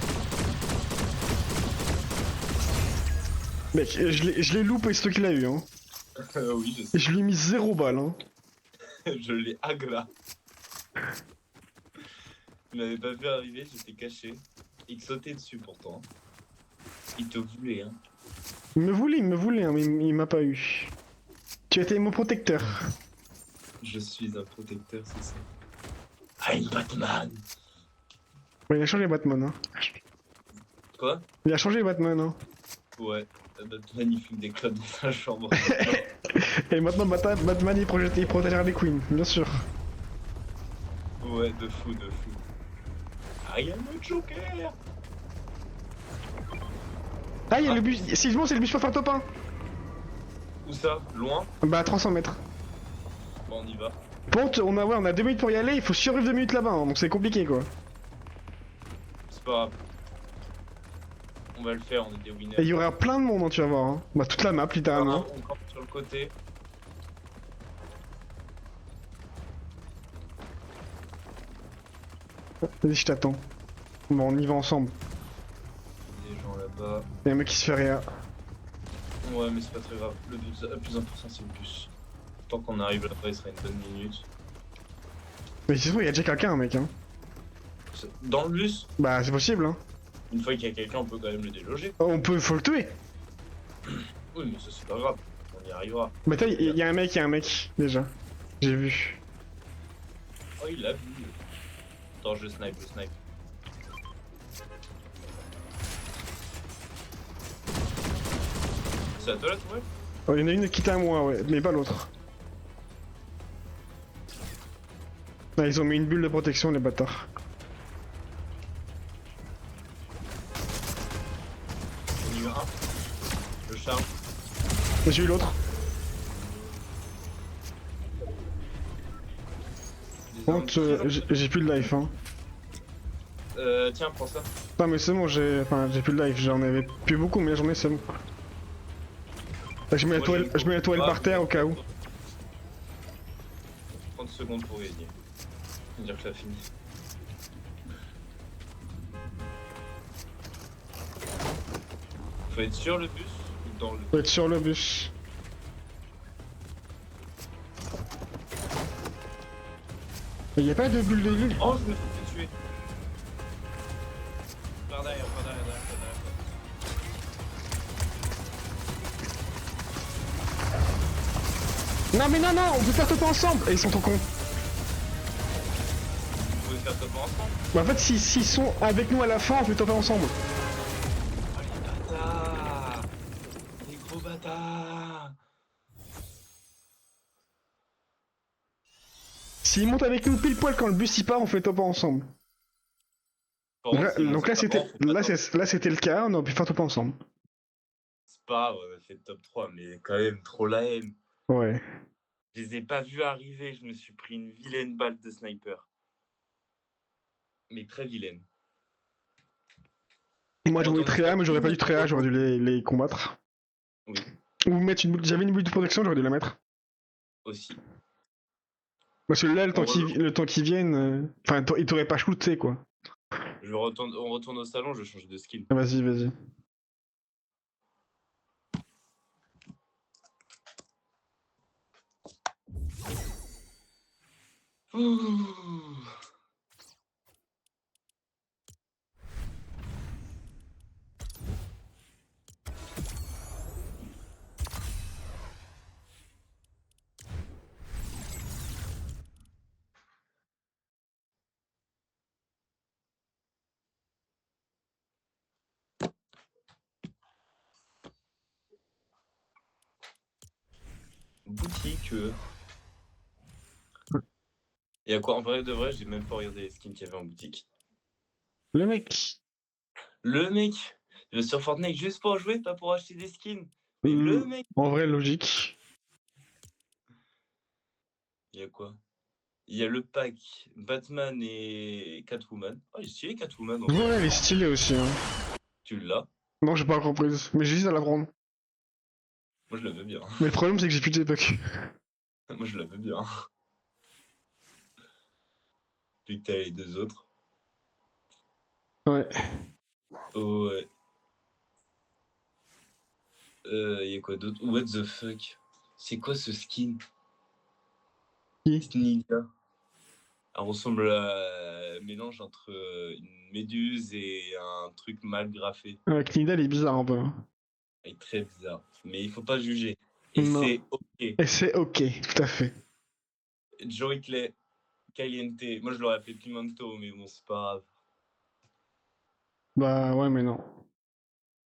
Speaker 1: Mec, je l'ai loupé, c'est toi qui l'as eu, hein.
Speaker 2: Oui, je
Speaker 1: Et
Speaker 2: sais.
Speaker 1: je lui ai mis 0 balle, hein.
Speaker 2: Je l'ai agla. Il m'avait pas vu arriver, j'étais caché. Il te sautait dessus pourtant. Il te voulait, hein.
Speaker 1: Il me voulait, hein, mais il m'a pas eu. Tu étais mon protecteur.
Speaker 2: Je suis un protecteur, c'est ça. I'm Batman.
Speaker 1: Ouais, il a changé Batman, hein.
Speaker 2: Quoi?
Speaker 1: Il a changé Batman, hein.
Speaker 2: Ouais. Batman il fume des clopes dans sa chambre.
Speaker 1: Et maintenant Batman il protégera les queens, bien sûr.
Speaker 2: Ouais, de fou, de fou. I am le Joker.
Speaker 1: Ah, il y a
Speaker 2: Ah.
Speaker 1: le bus. Si je monte, c'est le bus pour faire top 1.
Speaker 2: Où ça? Loin?
Speaker 1: Bah, à 300 mètres.
Speaker 2: Bon, on y va.
Speaker 1: Ponte, on a 2 minutes pour y aller, il faut survivre 2 minutes là-bas, hein, donc c'est compliqué quoi.
Speaker 2: C'est pas grave. On va le faire, on est des
Speaker 1: Et
Speaker 2: winners.
Speaker 1: il y aura plein de monde, hein, tu vas voir. Hein. Bah, toute la map, littéralement.
Speaker 2: On campe sur le côté.
Speaker 1: Vas-y, je t'attends. Bon, on y va ensemble.
Speaker 2: Il y a des gens là-bas.
Speaker 1: Y'a un mec qui se fait rien.
Speaker 2: Ouais, mais c'est pas très grave. Le plus important, c'est le bus. Tant qu'on arrive là-bas, il sera une bonne minute.
Speaker 1: Mais c'est sûr, il y a déjà quelqu'un, mec. Hein.
Speaker 2: Dans le bus,
Speaker 1: Bah, c'est possible, hein.
Speaker 2: une fois qu'il y a quelqu'un, on peut quand même le déloger.
Speaker 1: On peut, faut le tuer.
Speaker 2: Oui, mais ça, c'est pas grave. On y arrivera.
Speaker 1: Bah, t'as, il y a un mec, déjà. J'ai vu.
Speaker 2: Oh, il l'a vu. Attends, je snipe. C'est à toi là, ouais?
Speaker 1: Oh, il y en a une qui était à moi, ouais, mais pas l'autre. Ah, ils ont mis une bulle de protection, les bâtards.
Speaker 2: On y va. Le charme.
Speaker 1: J'ai eu l'autre.
Speaker 2: Des
Speaker 1: Honte,
Speaker 2: armes.
Speaker 1: j'ai plus de life, hein.
Speaker 2: Tiens, prends ça.
Speaker 1: Non, mais c'est bon, j'ai plus de life, j'en avais plus beaucoup, mais j'en ai, c'est bon. Là, je mets la toile par terre au cas où.
Speaker 2: 30 secondes pour gagner. Dire que ça finit. Faut être sur le bus ou dans le...
Speaker 1: Faut être sur le bus. Il y a pas de bulle de ville.
Speaker 2: Oh, je me suis fait tuer. Par derrière.
Speaker 1: Non, mais non, on peut faire top ensemble. Et ils sont trop cons.
Speaker 2: Vous pouvez faire top ensemble.
Speaker 1: Bah, en fait, s'ils sont avec nous à la fin, on fait top ensemble.
Speaker 2: Oh, les bâtards. Les gros bâtards.
Speaker 1: S'ils montent avec nous pile poil quand le bus y part, on fait top ensemble.
Speaker 2: Par
Speaker 1: Donc
Speaker 2: contre,
Speaker 1: là,
Speaker 2: si on
Speaker 1: donc là,
Speaker 2: sait pas, faut pas top.
Speaker 1: là, c'était le cas, on aurait pu faire top ensemble.
Speaker 2: C'est pas grave, on a fait top 3, mais quand même, trop la haine.
Speaker 1: Ouais.
Speaker 2: Je les ai pas vus arriver, je me suis pris une vilaine balle de sniper. Mais très vilaine.
Speaker 1: Moi, je voulais Tréa, mais j'aurais pas dû Tréa, j'aurais dû les combattre.
Speaker 2: Oui,
Speaker 1: Ou mettre une boule. J'avais une boule de protection, j'aurais dû la mettre.
Speaker 2: aussi.
Speaker 1: Parce que là, le temps qu'ils viennent. Enfin, il t'aurait pas shooté, quoi.
Speaker 2: On retourne au salon, je change de skin.
Speaker 1: Vas-y.
Speaker 2: Ouh. Boutique. Et à quoi en vrai de vrai, j'ai même pas regardé les skins qu'il y avait en boutique.
Speaker 1: Le mec.
Speaker 2: Le mec, je vais sur Fortnite juste pour jouer, pas pour acheter des skins. Mais le mec.
Speaker 1: En vrai, logique.
Speaker 2: Il y a quoi? Il y a le pack Batman et Catwoman. Oh, il est stylé Catwoman.
Speaker 1: Ouais, elle est stylée aussi. Hein.
Speaker 2: Tu l'as?
Speaker 1: Non, j'ai pas encore prise, mais j'ai juste à la prendre.
Speaker 2: Moi je la veux bien.
Speaker 1: Mais le problème, c'est que j'ai plus de époque.
Speaker 2: Moi je la veux bien. Puis que t'as les deux autres.
Speaker 1: Ouais.
Speaker 2: Oh ouais. Y a quoi d'autre? What the fuck? C'est quoi ce skin?
Speaker 1: Qui?
Speaker 2: Ninja. Elle ressemble à un mélange entre une méduse et un truc mal graffé.
Speaker 1: Knidal est bizarre un peu.
Speaker 2: Elle est très bizarre. Mais il faut pas juger. Et
Speaker 1: Non.
Speaker 2: c'est ok.
Speaker 1: Et c'est ok, tout à fait.
Speaker 2: Joey Clay, Caliente. Moi, je l'aurais appelé Pimento, mais bon, c'est pas grave.
Speaker 1: Bah ouais, mais non.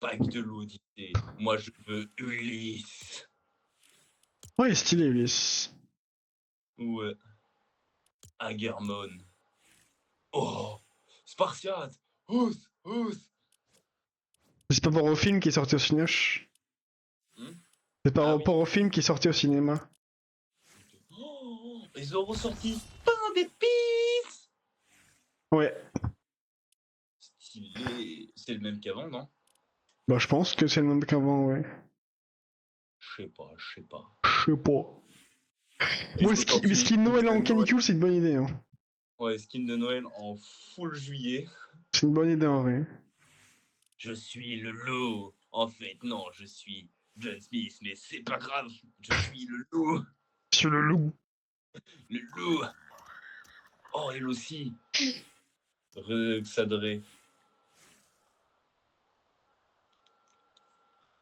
Speaker 2: Pack de l'Odyssée. Moi, je veux Ulysse.
Speaker 1: Ouais, il est stylé, Ulysse.
Speaker 2: Ouais. Agermon. Oh, Spartiate. Ous, ous.
Speaker 1: C'est pas par rapport au film qui est sorti au cinoche.
Speaker 2: Hmm.
Speaker 1: C'est par
Speaker 2: Ah
Speaker 1: rapport
Speaker 2: oui.
Speaker 1: au film qui est sorti au cinéma.
Speaker 2: Oh, ils ont ressorti pain d'épices.
Speaker 1: Ouais.
Speaker 2: Stylé. C'est le même qu'avant, non?
Speaker 1: Bah je pense que c'est le même qu'avant, ouais.
Speaker 2: Je sais pas.
Speaker 1: Je sais pas.
Speaker 2: Ils
Speaker 1: Moi,
Speaker 2: ont sorti
Speaker 1: skin
Speaker 2: une
Speaker 1: Noël
Speaker 2: de
Speaker 1: en
Speaker 2: Noël.
Speaker 1: canicule, c'est une bonne idée. Hein.
Speaker 2: Ouais, skin de Noël en full juillet.
Speaker 1: C'est une bonne idée en vrai.
Speaker 2: Je suis le loup. En fait, non, je suis John Smith, mais c'est pas grave. Je suis le loup.
Speaker 1: Sur le loup.
Speaker 2: Le loup. Oh, elle aussi. Xadré.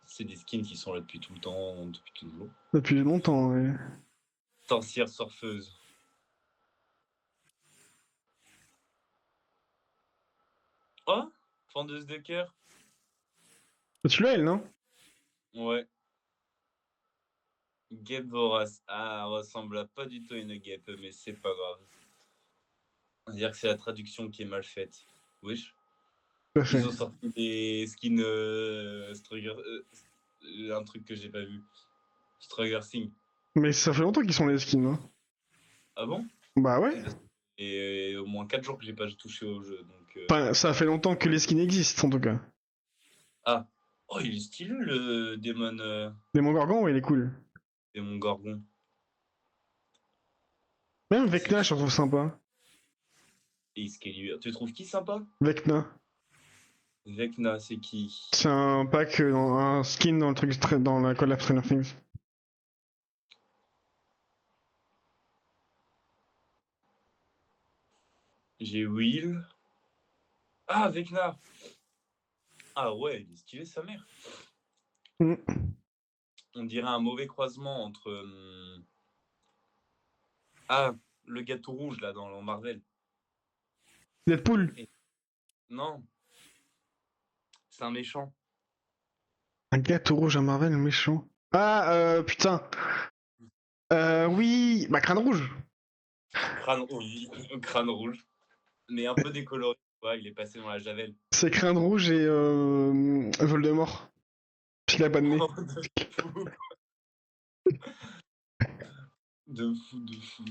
Speaker 2: C'est des skins qui sont là depuis tout le temps, depuis toujours.
Speaker 1: Depuis longtemps, ouais.
Speaker 2: Sorcière surfeuse. Oh, fendeuse de cœur.
Speaker 1: Tu l'as, elle, non?
Speaker 2: Ouais. Guêpe vorace. Ah, elle ressemble pas du tout à une guêpe, mais c'est pas grave. On va dire que c'est la traduction qui est mal faite. Wesh.
Speaker 1: Tout à fait.
Speaker 2: Ils ont sorti des skins un truc que j'ai pas vu. Strugger Thing.
Speaker 1: Mais ça fait longtemps qu'ils sont les skins, hein.
Speaker 2: Ah bon?
Speaker 1: Bah ouais.
Speaker 2: Et au moins 4 jours que j'ai pas touché au jeu. Donc,
Speaker 1: Enfin, ça fait longtemps que les skins existent, en tout cas.
Speaker 2: Ah. Oh, il est stylé le démon,
Speaker 1: Démon Gorgon, ouais, il est cool.
Speaker 2: démon Gorgon.
Speaker 1: Même Vecna, je le trouve sympa.
Speaker 2: Et Excalibur. Tu trouves qui sympa?
Speaker 1: Vecna.
Speaker 2: Vecna, c'est qui?
Speaker 1: C'est un pack, un skin dans le truc, dans la collab Stranger Things.
Speaker 2: J'ai Will. Ah, Vecna! Ah ouais, il est stylé sa mère.
Speaker 1: Mm.
Speaker 2: On dirait un mauvais croisement entre. Ah, le gâteau rouge là dans Marvel.
Speaker 1: Deadpool.
Speaker 2: Non, c'est un méchant.
Speaker 1: Un gâteau rouge à Marvel, méchant. Ah, putain. Oui. Bah, Crâne Rouge.
Speaker 2: Crâne, oui, crâne rouge. Mais un peu décoloré. Ouais, il est passé dans la javel.
Speaker 1: C'est Crâne Rouge et Voldemort. Il a pas de nez.
Speaker 2: De fou, de fou.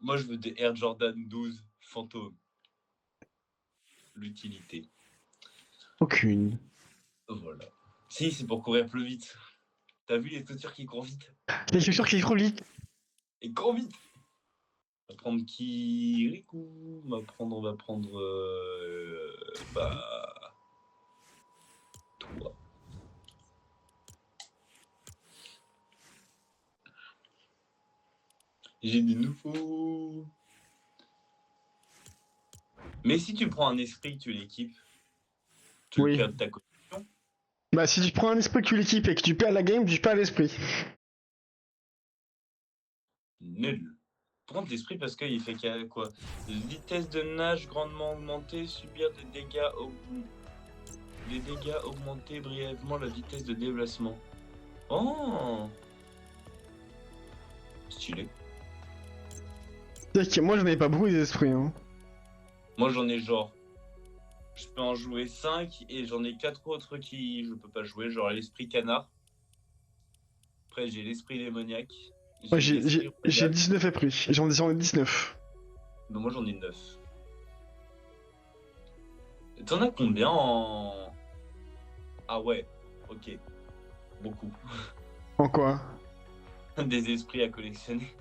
Speaker 2: Moi, je veux des Air Jordan 12 fantômes. L'utilité.
Speaker 1: Aucune.
Speaker 2: Voilà. Si, c'est pour courir plus vite. T'as vu les chaussures qui courent vite?
Speaker 1: Je suis sûr qu'il est trop vite.
Speaker 2: Et courent vite! On va prendre Kirikou. On va prendre. Bah. Toi. J'ai des nouveaux. Mais si tu prends un esprit, tu l'équipes. Tu
Speaker 1: Oui.
Speaker 2: le perds de ta collection.
Speaker 1: Bah, si tu prends un esprit que tu l'équipes et que tu perds la game, tu perds l'esprit.
Speaker 2: Nul. Prendre l'esprit parce qu'il fait quoi? Vitesse de nage grandement augmentée, subir des dégâts augmenter brièvement la vitesse de déplacement. Oh! Stylé.
Speaker 1: C'est-à-dire que moi, j'en avais pas beaucoup des esprits. Hein.
Speaker 2: Moi j'en ai genre. Je peux en jouer 5 et j'en ai 4 autres qui je peux pas jouer, genre l'esprit canard. Après j'ai l'esprit démoniaque.
Speaker 1: Ouais, j'ai
Speaker 2: l'esprit
Speaker 1: 19 esprits. J'en ai 19.
Speaker 2: Donc moi j'en ai 9. T'en as combien en. Ah ouais, ok. Beaucoup.
Speaker 1: En quoi?
Speaker 2: Des esprits à collectionner.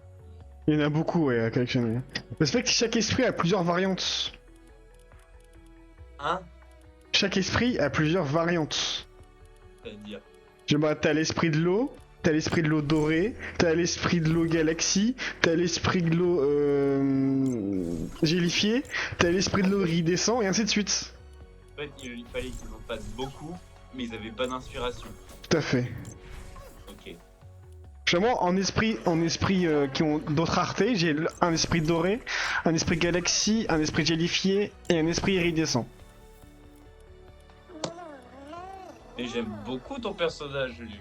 Speaker 1: Il y en a beaucoup, ouais, à collectionner. Le fait que chaque esprit a plusieurs variantes.
Speaker 2: Hein?
Speaker 1: Chaque esprit a plusieurs variantes.
Speaker 2: C'est-à-dire.
Speaker 1: Bah, t'as l'esprit de l'eau, t'as l'esprit de l'eau doré, t'as l'esprit de l'eau galaxie, t'as l'esprit de l'eau gélifiée, t'as l'esprit de l'eau iridescent et ainsi de suite.
Speaker 2: En fait, il fallait qu'ils en fassent beaucoup, mais ils avaient pas d'inspiration.
Speaker 1: Tout à fait.
Speaker 2: Ok.
Speaker 1: Moi, en esprit qui ont d'autres raretés, j'ai un esprit doré, un esprit galaxie, un esprit gélifié et un esprit iridescent.
Speaker 2: Et j'aime beaucoup ton personnage, Luc.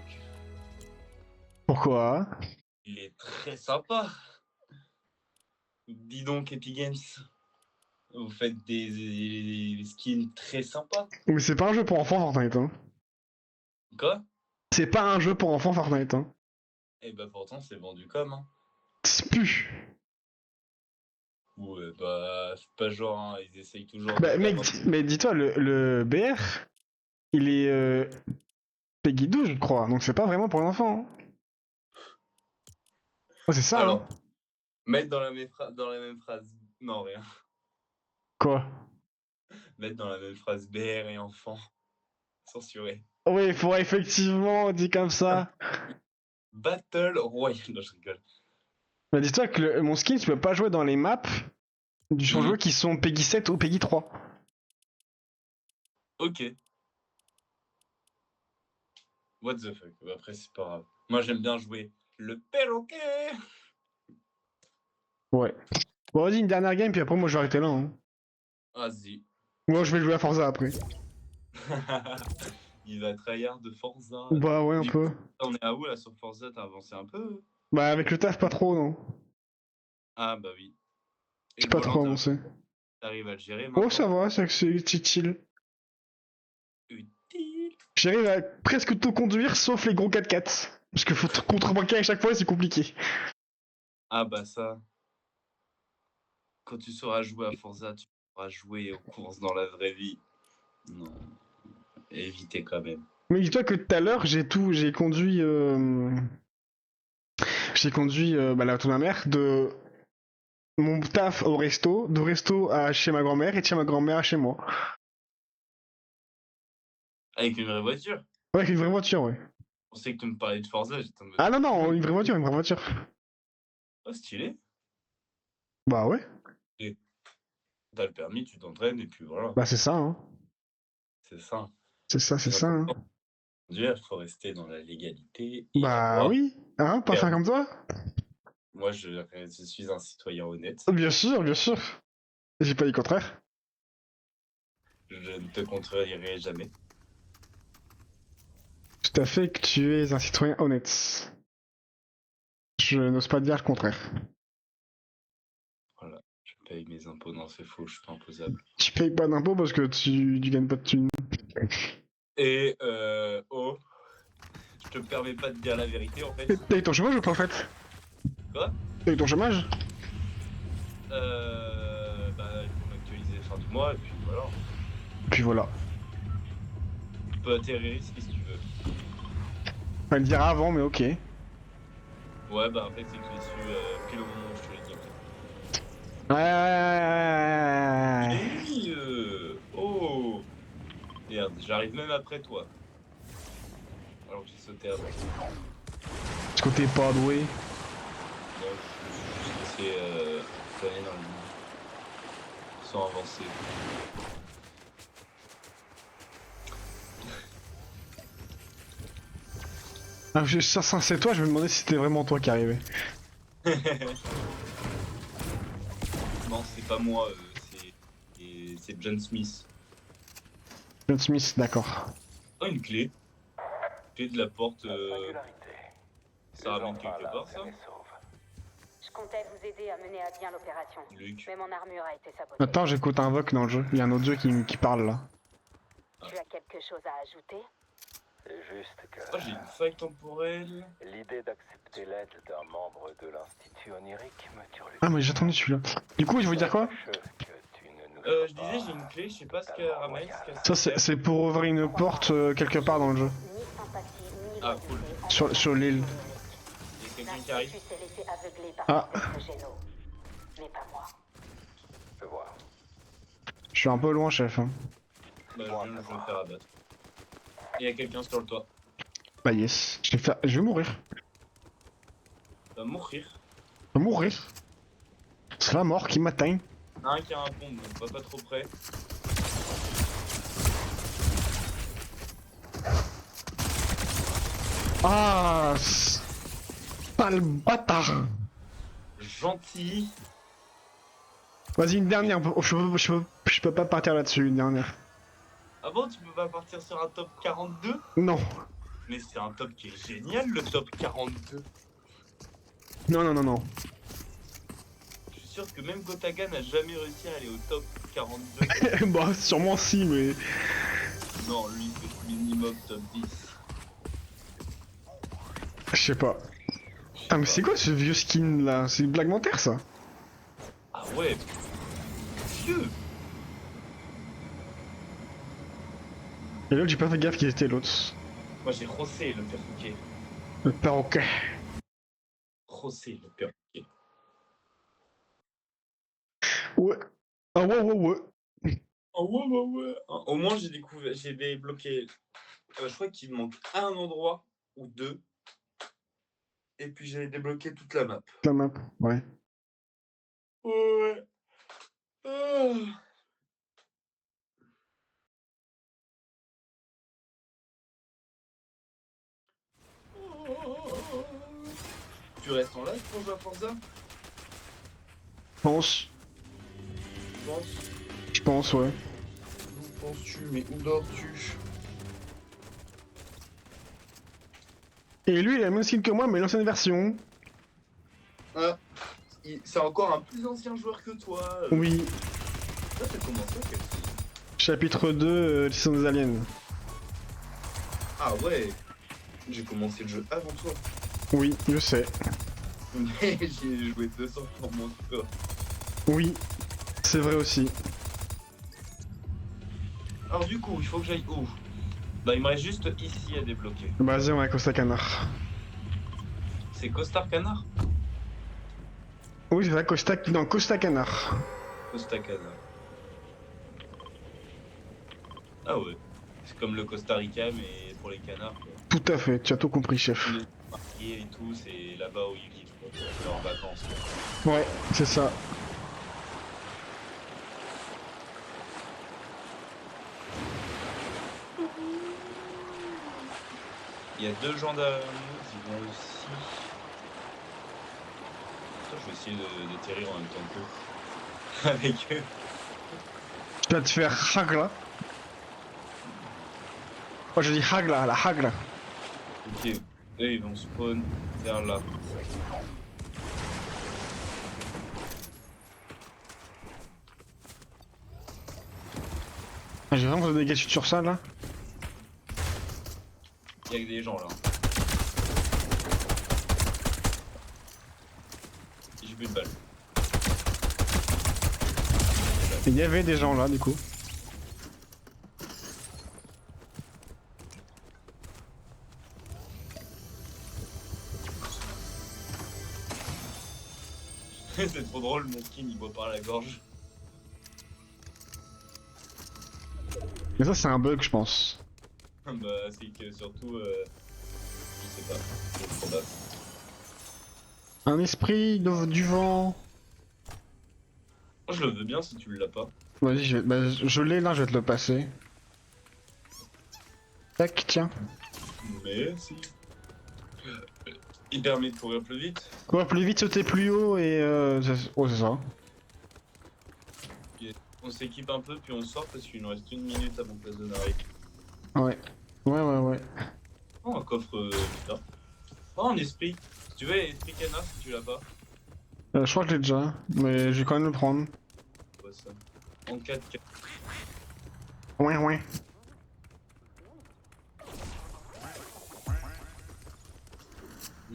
Speaker 1: Pourquoi?
Speaker 2: Il est très sympa. Dis donc, Epic Games. Vous faites des skins très sympas.
Speaker 1: Mais c'est pas un jeu pour enfants Fortnite, hein.
Speaker 2: Quoi?
Speaker 1: C'est pas un jeu pour enfants Fortnite, hein.
Speaker 2: Et bah pourtant, c'est vendu comme, hein.
Speaker 1: C'est plus.
Speaker 2: Ouais, bah, c'est pas genre, hein, ils essayent toujours
Speaker 1: Bah,
Speaker 2: de...
Speaker 1: mec, mais dis-toi, le BR, il est Peggy 12, je crois, donc c'est pas vraiment pour les enfants. Hein. Oh, c'est ça,
Speaker 2: Alors,
Speaker 1: hein.
Speaker 2: mettre dans la même phrase... Non, rien.
Speaker 1: Quoi?
Speaker 2: Mettre dans la même phrase BR et enfant. Censuré.
Speaker 1: Oui, il faudrait effectivement, dit comme ça.
Speaker 2: Battle Royale. Non, je rigole.
Speaker 1: Bah, dis-toi que mon skin, tu peux pas jouer dans les maps du jeu qui sont Peggy 7 ou Peggy 3.
Speaker 2: Ok. What the fuck. Après, c'est pas grave. Moi, j'aime bien jouer le perroquet.
Speaker 1: Ouais. Bon, vas-y, une dernière game, puis après, moi, je vais arrêter là. Hein.
Speaker 2: Vas-y.
Speaker 1: Moi, je vais jouer à Forza après.
Speaker 2: Il va tryhard de Forza.
Speaker 1: Bah, ouais, un
Speaker 2: Du
Speaker 1: peu.
Speaker 2: coup, on est à où là sur Forza? T'as avancé un peu?
Speaker 1: Bah, avec le taf, pas trop, non.
Speaker 2: Ah bah oui. Et
Speaker 1: J'ai
Speaker 2: le
Speaker 1: pas
Speaker 2: volant,
Speaker 1: trop avancé.
Speaker 2: t'arrives à le gérer
Speaker 1: Oh,
Speaker 2: maintenant?
Speaker 1: ça va, c'est utile.
Speaker 2: Utile.
Speaker 1: J'arrive à presque tout conduire, sauf les gros 4x4. Parce que faut contrebanquer à chaque fois, c'est compliqué.
Speaker 2: Ah bah ça. Quand tu sauras jouer à Forza, tu pourras jouer aux courses dans la vraie vie. Non. Évitez quand même.
Speaker 1: Mais dis-toi que tout à l'heure, j'ai conduit, bah, là, toute ma mère, de mon taf au resto, de resto à chez ma grand-mère et de chez ma grand-mère à chez moi.
Speaker 2: Avec une vraie voiture.
Speaker 1: Ouais, avec une vraie voiture, ouais.
Speaker 2: On sait que tu me parlais de Forza, j'étais en mode...
Speaker 1: Ah non, non, une vraie voiture, une vraie voiture.
Speaker 2: Oh, stylé.
Speaker 1: Bah ouais,
Speaker 2: Et t'as le permis, tu t'entraînes et puis voilà.
Speaker 1: bah c'est ça, hein.
Speaker 2: C'est ça.
Speaker 1: C'est ça, hein.
Speaker 2: Il faut rester dans la légalité et
Speaker 1: Bah
Speaker 2: avoir...
Speaker 1: oui, hein, pas faire comme toi.
Speaker 2: Moi, je suis un citoyen honnête.
Speaker 1: Bien sûr, bien sûr. J'ai pas dit le contraire.
Speaker 2: Je ne te contredirierai jamais.
Speaker 1: Tout à fait que tu es un citoyen honnête. Je n'ose pas dire le contraire.
Speaker 2: Voilà. Je paye mes impôts. Non, c'est faux, je suis pas imposable.
Speaker 1: Tu payes pas d'impôts parce que tu gagnes pas de thunes.
Speaker 2: Et, oh, je te permets pas de dire la vérité, en fait.
Speaker 1: T'as eu ton chômage ou pas en fait?
Speaker 2: Quoi?
Speaker 1: T'as eu ton chômage?
Speaker 2: Bah, il faut m'actualiser fin du mois, et puis voilà.
Speaker 1: Puis voilà.
Speaker 2: Tu peux atterrir ici si tu veux.
Speaker 1: Fallait le dire avant, mais ok.
Speaker 2: Ouais, bah, en fait, c'est que je l'ai su pile au moment où je te l'ai dit, en fait.
Speaker 1: Ouais.
Speaker 2: Et oui, oh! Merde, j'arrive même après toi. Alors que j'ai sauté avant.
Speaker 1: Parce que t'es pas doué.
Speaker 2: Non, je me suis juste laissé planer dans le lit. Sans avancer.
Speaker 1: Ah, ça c'est toi, je me demandais si c'était vraiment toi qui arrivais.
Speaker 2: Non, c'est pas moi, c'est John Smith.
Speaker 1: John Smith, d'accord.
Speaker 2: Oh, une clé. Clé de la porte. Ça ramène quelque part, ça?
Speaker 3: Je comptais vous aider à mener à bien l'opération.
Speaker 2: Luc.
Speaker 3: Mais mon armure a été sabotée.
Speaker 1: Attends, j'écoute un voc dans le jeu. Il y a un autre jeu qui parle là.
Speaker 3: Tu as quelque chose à ajouter?
Speaker 4: C'est juste que
Speaker 2: Oh, j'ai une faille temporelle.
Speaker 4: l'idée d'accepter l'aide d'un membre de l'Institut onirique me turlupine.
Speaker 1: Ah, mais j'ai attendu celui-là. Du coup, je veux dire quoi?
Speaker 4: Sache que tu ne nous
Speaker 2: Je
Speaker 4: dois
Speaker 2: disais,
Speaker 4: pas
Speaker 2: j'ai une clé, je sais pas ce qu'elle ramène.
Speaker 1: Ça, c'est pour ouvrir une porte quelque part dans le jeu.
Speaker 3: Ni sympathie, ni
Speaker 2: Ah, cool.
Speaker 3: loyauté.
Speaker 1: Sur l'île.
Speaker 2: Il y a quelqu'un qui arrive.
Speaker 3: L'Institut s'est laissé aveugler par
Speaker 1: Ah.
Speaker 3: des tests génaux. Mais pas moi.
Speaker 4: Je vois.
Speaker 1: Je suis un peu loin, chef. Hein.
Speaker 2: Bah, je vais me faire abattre. Il y a quelqu'un sur le toit.
Speaker 1: Bah yes, je vais mourir.
Speaker 2: Va mourir.
Speaker 1: Je vais mourir. C'est la mort qui m'atteint.
Speaker 2: Un qui a un pompe, donc va pas trop près.
Speaker 1: Ah, pas le bâtard.
Speaker 2: Gentil.
Speaker 1: Vas-y, une dernière. Je peux pas partir là-dessus, une dernière.
Speaker 2: Ah bon, tu peux pas partir sur un top 42?
Speaker 1: Non.
Speaker 2: Mais c'est un top qui est génial, le top 42.
Speaker 1: Non, non, non, non.
Speaker 2: Je suis sûr que même Gotaga n'a jamais réussi à aller au top 42.
Speaker 1: Bah, sûrement si, mais.
Speaker 2: Non, lui, c'est minimum top 10.
Speaker 1: Je sais pas. Ah, mais c'est quoi ce vieux skin là? C'est une blague mentaire ça?
Speaker 2: Ah ouais. Vieux.
Speaker 1: Et l'autre, j'ai pas fait gaffe qui était l'autre.
Speaker 2: Moi j'ai José le perroquet.
Speaker 1: Le perroquet.
Speaker 2: José le perroquet.
Speaker 1: Ouais. Ah ouais, ouais, ouais.
Speaker 2: Oh ouais, ouais, ouais. Au moins j'ai découvert, j'ai débloqué. Je crois qu'il me manque un endroit ou deux. Et puis j'ai débloqué toute la map.
Speaker 1: La map, ouais.
Speaker 2: Ouais. Ah. Tu restes en live pour jouer à Forza?
Speaker 1: Je pense.
Speaker 2: Je pense.
Speaker 1: Je pense, ouais.
Speaker 2: Où penses-tu? Mais où dors-tu?
Speaker 1: Et lui, il a la même skin que moi, mais l'ancienne version.
Speaker 2: Ah, c'est encore un plus ancien joueur que toi.
Speaker 1: Oui.
Speaker 2: Ça, t'as commencé à quel jeu?
Speaker 1: Chapitre 2, Saison des aliens.
Speaker 2: Ah ouais. J'ai commencé le jeu avant toi.
Speaker 1: Oui, je sais.
Speaker 2: Mais j'ai joué 200 pour mon score.
Speaker 1: Oui. C'est vrai aussi.
Speaker 2: Alors du coup, il faut que j'aille où? Bah il me reste juste ici à débloquer.
Speaker 1: Vas-y, on va Costa Canard.
Speaker 2: C'est Costar Canard?
Speaker 1: Oui, c'est ça, Costa... Non, Costa Canard.
Speaker 2: Costa Canard. Ah ouais. C'est comme le Costa Rica mais pour les canards quoi.
Speaker 1: Tout à fait, tu as tout compris, chef.
Speaker 2: Les mariés et tout, c'est là-bas où ils vivent quoi. C'est leurs vacances quoi.
Speaker 1: Ouais, c'est ça.
Speaker 2: Il y a deux gens derrière nous qui vont aussi. Attends, je vais essayer d'atterrir en même temps qu'eux. Avec eux.
Speaker 1: Tu vas te faire hagla. Oh, je dis hagla, la hagla.
Speaker 2: Ok, eux ils vont spawn vers là.
Speaker 1: Ah, j'ai vraiment des dégâts sur ça là.
Speaker 2: Il y a que des gens là. J'ai plus de balles.
Speaker 1: Il y avait des gens là du coup.
Speaker 2: C'est trop drôle, mon skin il boit par la gorge.
Speaker 1: Mais ça, c'est un bug, je pense.
Speaker 2: Bah, c'est que surtout, je sais pas, c'est probable.
Speaker 1: Un esprit du vent.
Speaker 2: Moi, je le veux bien si tu l'as pas.
Speaker 1: Vas-y, je l'ai là, je vais te le passer. Tac, tiens.
Speaker 2: Mais si. Il permet de courir plus vite.
Speaker 1: Courir plus vite, sauter plus haut et oh, c'est ça.
Speaker 2: On s'équipe un peu puis on sort parce qu'il nous reste 1 minute avant que la zone arrive.
Speaker 1: Ouais. Ouais, ouais, ouais.
Speaker 2: Oh, un coffre putain. Oh, un esprit. Si tu veux, esprit canard si tu l'as pas.
Speaker 1: Je crois que je l'ai déjà, mais je vais quand même le prendre.
Speaker 2: Quoi ça? En 4
Speaker 1: Ouais, ouais.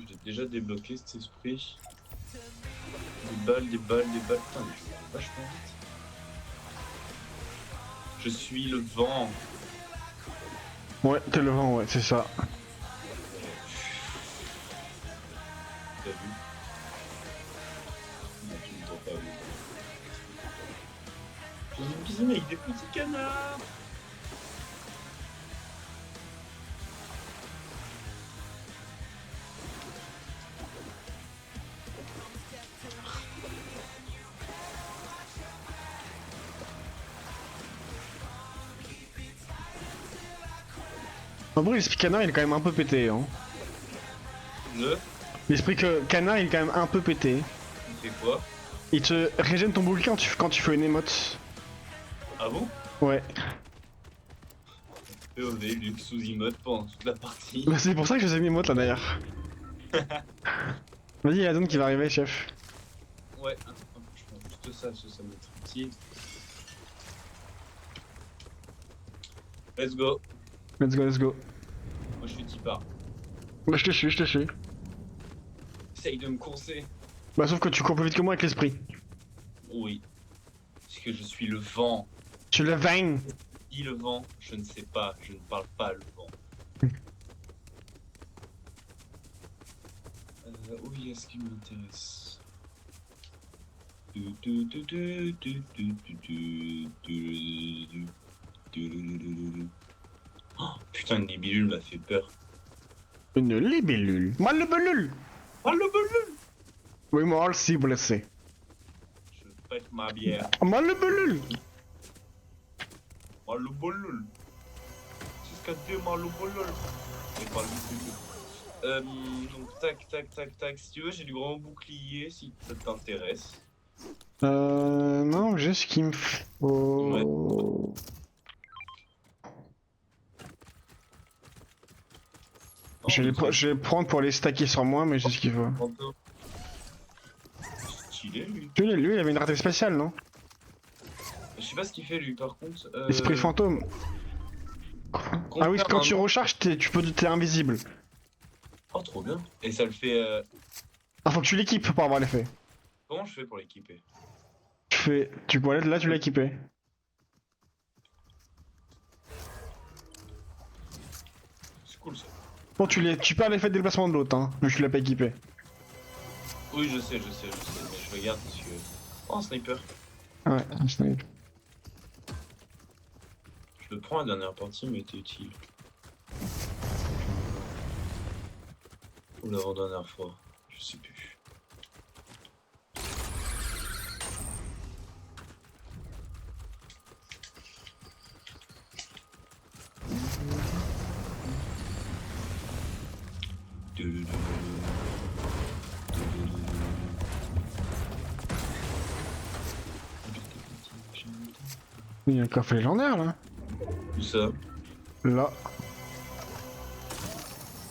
Speaker 2: J'ai déjà débloqué cet esprit. Des balles, des balles, des balles. Putain, mais je vais vachement vite. Je suis le vent.
Speaker 1: Ouais, t'es le vent, ouais, c'est ça.
Speaker 2: T'as vu? Non, tu ne t'as pas vu. J'ai une piscine avec des petits canards.
Speaker 1: En vrai, l'esprit canard il est quand même un peu pété. Hein.
Speaker 2: Je
Speaker 1: L'esprit canard il est quand même un peu pété.
Speaker 2: il fait quoi?
Speaker 1: Il te régène ton bouclier quand tu fais une émote.
Speaker 2: Ah bon?
Speaker 1: Ouais.
Speaker 2: POV, Luke sous emote pendant toute la partie.
Speaker 1: Bah, c'est pour ça que je faisais une émote là d'ailleurs. Vas-y, il y a la zone qui va arriver, chef.
Speaker 2: Ouais, attends, je prends juste ça, parce que ça me met tranquille. Let's go.
Speaker 1: Let's go, let's go.
Speaker 2: Moi je suis Tipar.
Speaker 1: Bah, je te suis, je te suis.
Speaker 2: Essaye de me courser.
Speaker 1: Bah, sauf que tu cours plus vite que moi avec l'esprit.
Speaker 2: Oui. Parce que je suis le vent.
Speaker 1: Tu le vains.
Speaker 2: Qui le vent? Je ne sais pas. Je ne parle pas le vent. Oui, est-ce qu'il m'intéresse? Oh, putain, une libellule m'a fait peur.
Speaker 1: Une libellule. Mal le belule.
Speaker 2: Oh, le belule!
Speaker 1: Oui, moi aussi blessé.
Speaker 2: Je pète ma bière.
Speaker 1: Mal le belule.
Speaker 2: Oh, le belule! Jusqu'à demain, le belule! C'est pas le belule. Donc, tac, tac, tac, tac. Si tu veux, j'ai du grand bouclier si ça t'intéresse.
Speaker 1: Non, j'ai ce qu'il me faut. Je vais prendre pour les stacker sur moi, mais j'ai ce qu'il faut.
Speaker 2: Stylé, lui.
Speaker 1: Lui, il avait une rareté spéciale, non?
Speaker 2: Je sais pas ce qu'il fait, lui, par contre.
Speaker 1: Esprit fantôme. Ah oui, quand tu recharges, t'es invisible.
Speaker 2: Oh, trop bien. Et ça le fait.
Speaker 1: Ah, faut que tu l'équipes pour avoir l'effet.
Speaker 2: Comment je fais pour l'équiper?
Speaker 1: Tu vois là, tu l'as équipé.
Speaker 2: C'est cool ça.
Speaker 1: Bon, tu perds l'effet de déplacement de l'autre, hein, mais tu l'as pas équipé.
Speaker 2: Oui, je sais, mais je regarde parce que. Oh, un sniper.
Speaker 1: Ouais, un snipe.
Speaker 2: Je le prends la dernière partie, mais était utile. Ou l'avant-dernière fois, je sais plus.
Speaker 1: Il y a un coffre légendaire là.
Speaker 2: Où ça?
Speaker 1: Là.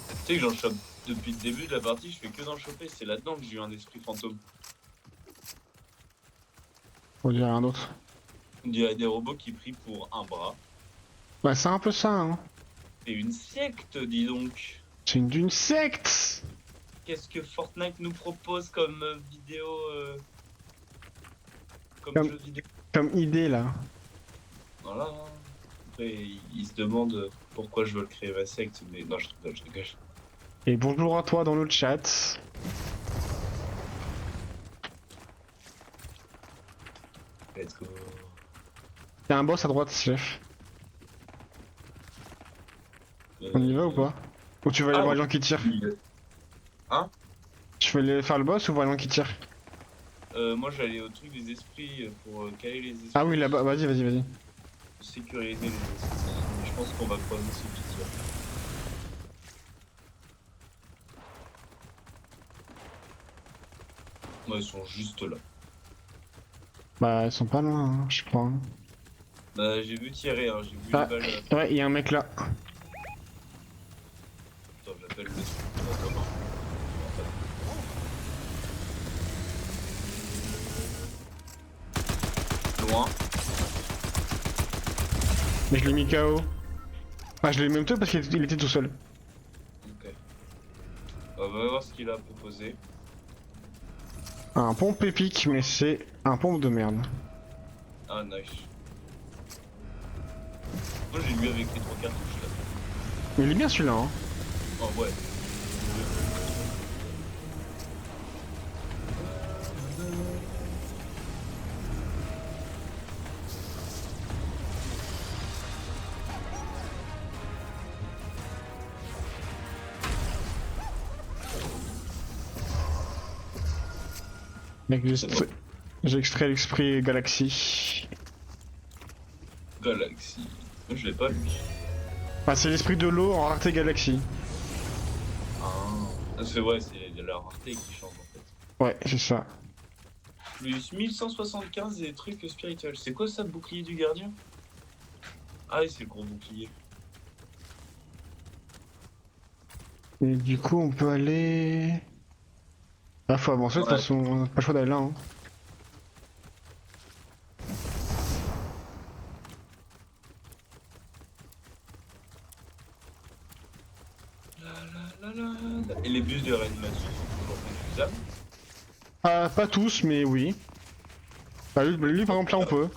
Speaker 2: Tu sais que j'en chope depuis le début de la partie, je fais que d'en choper, c'est là-dedans que j'ai eu un esprit fantôme.
Speaker 1: On dirait un autre.
Speaker 2: On dirait des robots qui prient pour un bras.
Speaker 1: Bah, c'est un peu ça, hein.
Speaker 2: C'est une secte, dis donc.
Speaker 1: C'est d'une secte.
Speaker 2: Qu'est-ce que Fortnite nous propose comme vidéo comme
Speaker 1: Comme-
Speaker 2: jeu vidéo?
Speaker 1: Comme idée là.
Speaker 2: Voilà. Après, il se demande pourquoi je veux créer ma secte, mais non, je rigole, je rigole.
Speaker 1: Et bonjour à toi dans le chat.
Speaker 2: Let's go.
Speaker 1: Y'a un boss à droite, chef. On y va ou pas? Ou tu vas aller voir les gens qui tirent?
Speaker 2: Hein?
Speaker 1: Tu veux aller faire le boss ou voir les gens qui tirent?
Speaker 2: Moi j'allais au truc des esprits pour caler les esprits.
Speaker 1: Ah oui, là-bas, vas-y, vas-y, vas-y.
Speaker 2: Pour sécuriser les esprits. Mais je pense qu'on va croiser ceux qui tirent. Ouais, ils sont juste là.
Speaker 1: Bah, ils sont pas loin, hein, je crois. Hein.
Speaker 2: Bah, j'ai vu tirer, hein, j'ai vu
Speaker 1: Ah.
Speaker 2: les balles.
Speaker 1: Ouais, y'a un mec là.
Speaker 2: Attends, j'appelle le fantôme. Loin.
Speaker 1: Mais je l'ai mis KO. Ah, je l'ai même tué parce qu'il était tout seul.
Speaker 2: Ok. On va voir ce qu'il a proposé.
Speaker 1: Un pompe épique, mais c'est un pompe de merde.
Speaker 2: Ah, nice. Moi j'ai lu avec les 3 cartouches là.
Speaker 1: Mais il est bien celui-là, hein.
Speaker 2: Oh ouais.
Speaker 1: Mec,
Speaker 2: C'est
Speaker 1: j'ai extrait l'esprit Galaxy.
Speaker 2: Galaxy. Moi je l'ai pas lui.
Speaker 1: Enfin, c'est l'esprit de l'eau en rareté galaxie.
Speaker 2: Ah, c'est ouais, c'est de la rareté qui change en fait.
Speaker 1: Ouais, c'est ça.
Speaker 2: Plus 1175 des trucs spirituels. C'est quoi ça, le bouclier du gardien? Ah oui, c'est le gros bouclier.
Speaker 1: Et du coup, on peut aller. Ah, faut avancer, de toute
Speaker 2: Ouais.
Speaker 1: façon, on n'a pas le choix d'aller là. Hein.
Speaker 2: Et les bus de réanimation sont toujours utilisables.
Speaker 1: Ah, pas tous, mais oui. Bah, lui, par exemple, là, on peut.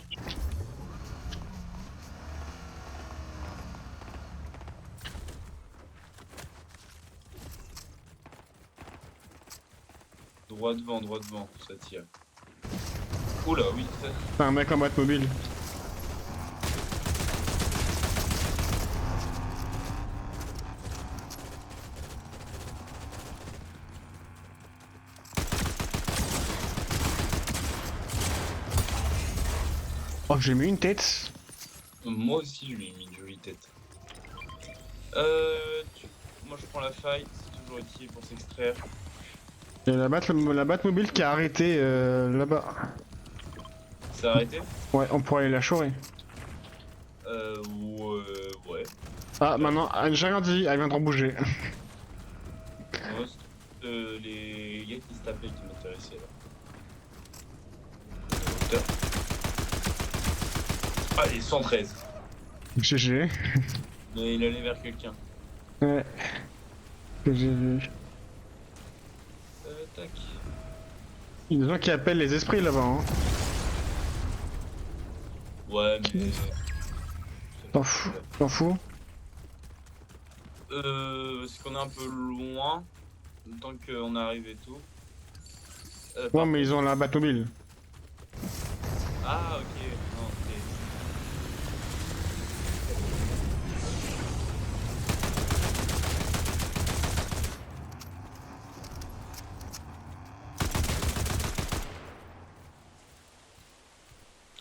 Speaker 2: Droit devant, ça tire. Oula, oui, ça.
Speaker 1: C'est un mec en Batmobile. Oh, j'ai mis une tête.
Speaker 2: Moi aussi, je lui ai mis une jolie tête. Moi, je prends la fight, c'est toujours utile pour s'extraire.
Speaker 1: Il y a la Batmobile qui a arrêté là-bas.
Speaker 2: C'est arrêté?
Speaker 1: Ouais, on pourrait aller la chourer.
Speaker 2: Ouais.
Speaker 1: Ah, maintenant, j'ai rien dit, elle vient de bouger.
Speaker 2: Moi, c'est les gars qui se tapaient qui m'intéressaient là. Allez, 113.
Speaker 1: GG.
Speaker 2: Mais il allait vers quelqu'un.
Speaker 1: Ouais. Que j'ai vu.
Speaker 2: Tac.
Speaker 1: Il y a des gens qui appellent les esprits là-bas. Hein.
Speaker 2: Ouais, mais.
Speaker 1: T'en fous. T'en fous.
Speaker 2: Parce qu'on est un peu loin. Tant qu'on arrive et tout.
Speaker 1: Ouais, mais ils ont la Batmobile.
Speaker 2: Ah, ok. Non, ok.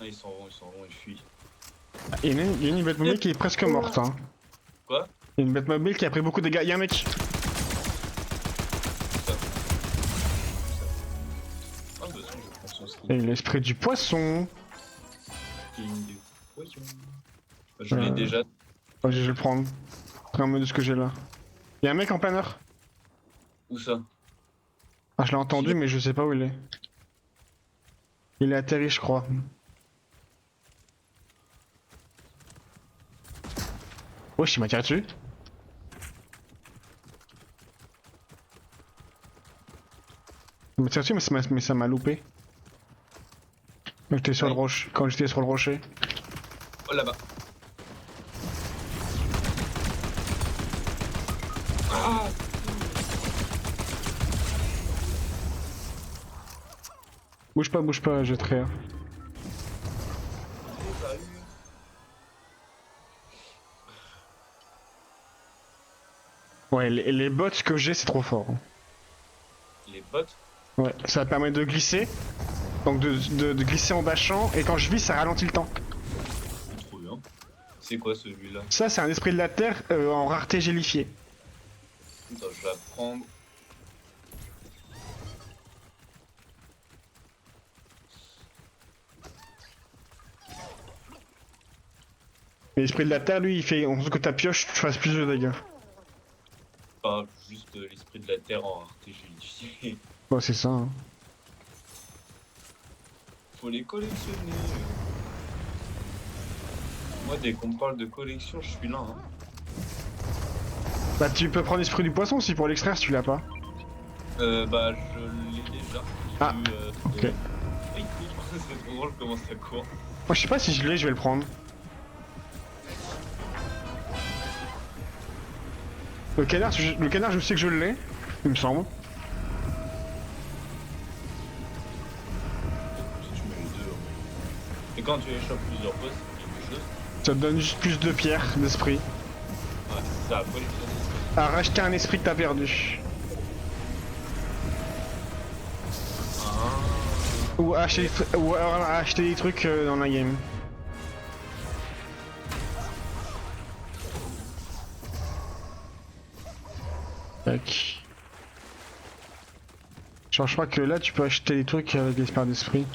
Speaker 2: Ah, ils s'en vont, ils fuient.
Speaker 1: Il y a une Batmobile qui est presque morte. Hein.
Speaker 2: Quoi?
Speaker 1: Il y a une Batmobile qui a pris beaucoup de dégâts. Y'a un mec.
Speaker 2: Ah, bah, je prends son skin.
Speaker 1: Et l'esprit du poisson.
Speaker 2: King du poisson. Je l'ai déjà.
Speaker 1: Ouais, je vais le prendre. Très en mode de ce que j'ai là. Y'a un mec en planeur.
Speaker 2: Où ça?
Speaker 1: Ah, je l'ai entendu, mais je sais pas où il est. Il est atterri, je crois. Wesh, il m'a tiré dessus. Il m'a tiré dessus, mais ça m'a loupé. Quand j'étais sur le rocher. Quand j'étais sur le rocher.
Speaker 2: Oh, là-bas. Ah!
Speaker 1: Bouge pas, je te rien. Ouais, les bots que j'ai, c'est trop fort.
Speaker 2: Les bots?
Speaker 1: Ouais, ça permet de glisser. Donc de glisser en dashant, et quand je vis, ça ralentit le temps.
Speaker 2: Trop bien. C'est quoi celui-là?
Speaker 1: Ça, c'est un esprit de la terre en rareté gélifiée.
Speaker 2: Attends, je vais la prendre.
Speaker 1: L'esprit de la terre, lui, il fait en sorte que ta pioche, tu fasses plus de dégâts.
Speaker 2: Pas juste l'esprit de la terre en rareté gélifiée.
Speaker 1: Ouais, c'est ça. Hein.
Speaker 2: Faut les collectionner. Moi, dès qu'on me parle de collection, je suis là. Hein.
Speaker 1: Bah, tu peux prendre l'esprit du poisson aussi pour l'extraire si tu l'as pas.
Speaker 2: Bah, je l'ai déjà.
Speaker 1: Ah, ok.
Speaker 2: Il court. C'est trop drôle comment ça court.
Speaker 1: Moi, je sais pas si je l'ai, je vais le prendre. Le canard, je sais que je l'ai, il me semble.
Speaker 2: Si tu mets les deux. Hein. Et quand tu les chopes plusieurs fois, c'est quelque chose.
Speaker 1: Ça te donne juste plus de pierres d'esprit.
Speaker 2: Ouais, ça a pas les choses.
Speaker 1: À racheter un esprit que t'as perdu. Ou alors acheter des trucs dans la game. Tac. Genre, je crois que là, tu peux acheter des trucs avec l'espère d'esprit.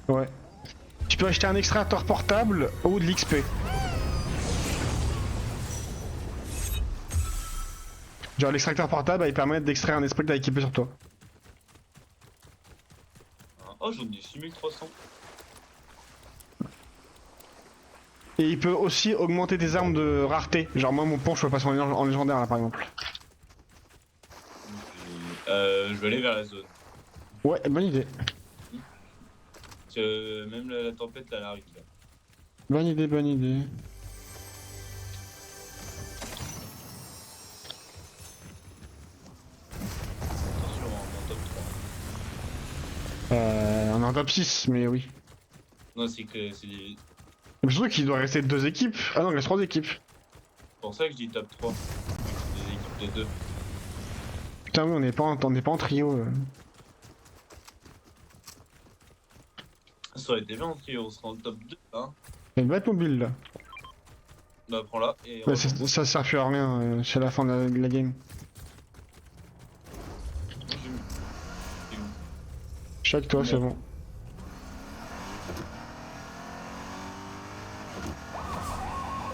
Speaker 1: Ouais. Tu peux acheter un extracteur portable ou de l'XP. Genre, l'extracteur portable, il permet d'extraire un esprit que t'as équipé sur toi.
Speaker 2: Oh, j'en ai 6300.
Speaker 1: Et il peut aussi augmenter tes armes de rareté. Genre, moi, mon pont, je peux passer en légendaire, là, par exemple.
Speaker 2: Je vais aller vers la zone.
Speaker 1: Ouais, bonne idée.
Speaker 2: Parce que même la tempête, là, elle arrive. Là.
Speaker 1: Bonne idée, bonne idée.
Speaker 2: Attention, en top 3.
Speaker 1: On est en top 6, mais oui.
Speaker 2: Non, c'est que c'est des...
Speaker 1: Mais surtout qu'il doit rester 2 équipes. Ah non, il reste 3 équipes.
Speaker 2: C'est pour ça que je dis top 3. Des équipes de 2.
Speaker 1: Putain, oui, on n'est pas en trio.
Speaker 2: Ça aurait été bien si on serait en top 2, hein.
Speaker 1: Il y a une boîte mobile là.
Speaker 2: Bah, prends-la et...
Speaker 1: Ouais, ça sert plus à rien, c'est la fin de la game. Je suis avec toi, c'est bon.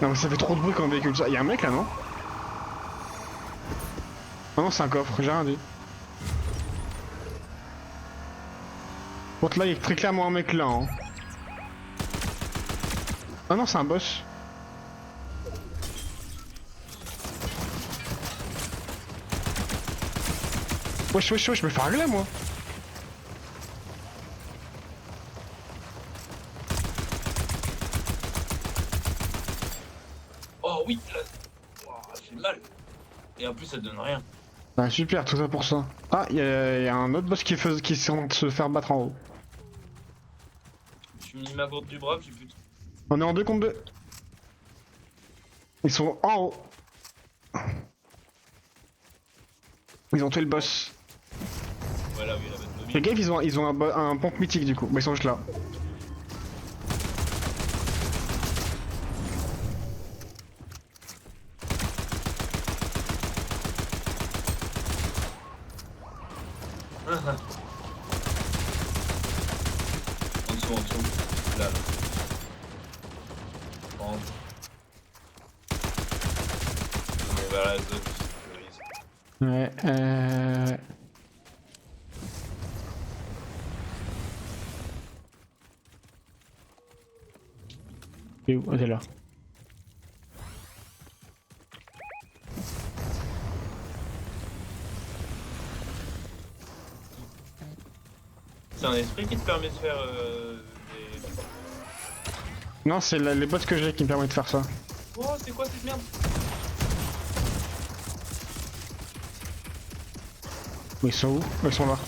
Speaker 1: Non mais ça fait trop de bruit quand on véhicule ça. Y'a un mec là, non? Ah non, c'est un coffre, j'ai rien dit. Bon, là, il y a très clairement un mec là, hein. Ah non, c'est un boss. Wesh, wesh, wesh, je me fais régler moi.
Speaker 2: Oh oui, là... Oh, j'ai mal. Et en plus, ça donne rien.
Speaker 1: Ah super, tout ça pour ça. Ah, y a un autre boss qui est en train de se faire battre en haut.
Speaker 2: Je suis mis ma gourde du brave, j'ai plus de...
Speaker 1: On est en 2 contre 2. Ils sont en haut. Ils ont tué le boss.
Speaker 2: Voilà, oui, la bête mobile.
Speaker 1: Les gars, ils ont un pompe mythique du coup. Bah, ils sont juste là.
Speaker 2: En dessous. Là, là. Prends. On est vers la zone.
Speaker 1: Ouais, T'es où? Ah, t'es là.
Speaker 2: C'est un esprit qui te permet de faire des...
Speaker 1: Non, c'est les bots que j'ai qui me permettent de faire ça.
Speaker 2: Oh, c'est quoi cette merde?
Speaker 1: Ils sont où? Ils sont là.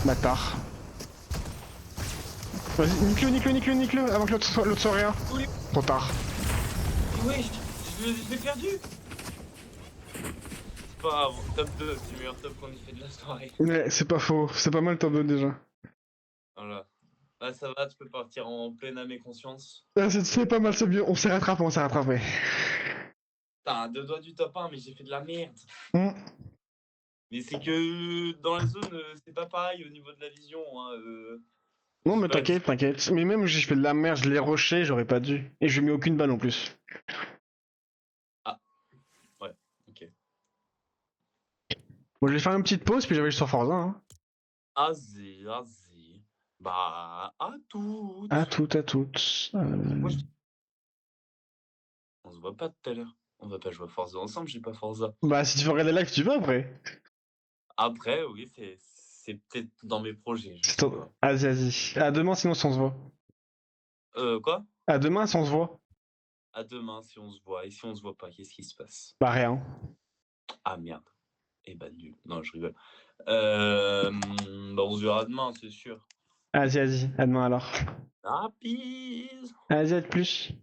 Speaker 1: Bâtard. Vas-y, nique-le, avant que l'autre soit rien.
Speaker 2: Oui.
Speaker 1: Trop tard.
Speaker 2: Oui, je l'ai perdu. C'est pas grave, top 2, c'est le meilleur top qu'on ait fait de la soirée.
Speaker 1: Ouais, c'est pas faux, c'est pas mal top 2 déjà.
Speaker 2: Voilà. Là, ça va, tu peux partir en pleine âme et conscience.
Speaker 1: Ouais, c'est pas mal, c'est mieux, on s'est rattrapé.
Speaker 2: T'as 2 doigts du top 1, mais j'ai fait de la merde.
Speaker 1: Hmm.
Speaker 2: Mais c'est que dans la zone, c'est pas pareil au niveau de la vision. Hein,
Speaker 1: Non mais
Speaker 2: c'est pas-
Speaker 1: t'inquiète. Mais même j'ai fait de la merde, je l'ai rushé, j'aurais pas dû. Et je lui ai mis aucune balle en plus.
Speaker 2: Ouais, ok.
Speaker 1: Bon, je vais faire une petite pause, puis j'avais juste sur Forza. Hein.
Speaker 2: Azé. Bah, à toutes.
Speaker 1: À toutes.
Speaker 2: Moi, on se voit pas tout à l'heure. On va pas jouer à Forza ensemble, j'ai pas Forza.
Speaker 1: Bah si tu veux regarder live, tu vas après.
Speaker 2: Après, oui, c'est peut-être dans mes projets. Je sais pas.
Speaker 1: Vas-y. À demain sinon si on se voit.
Speaker 2: Quoi?
Speaker 1: À demain si on se voit.
Speaker 2: À demain si on se voit. Et si on se voit pas, qu'est-ce qui se passe?
Speaker 1: Bah rien.
Speaker 2: Ah merde. Eh bah nul. Non, je rigole. Bah on se verra demain, c'est sûr.
Speaker 1: Vas-y. À demain alors.
Speaker 2: Ah, peace.
Speaker 1: Vas-y, à de plus.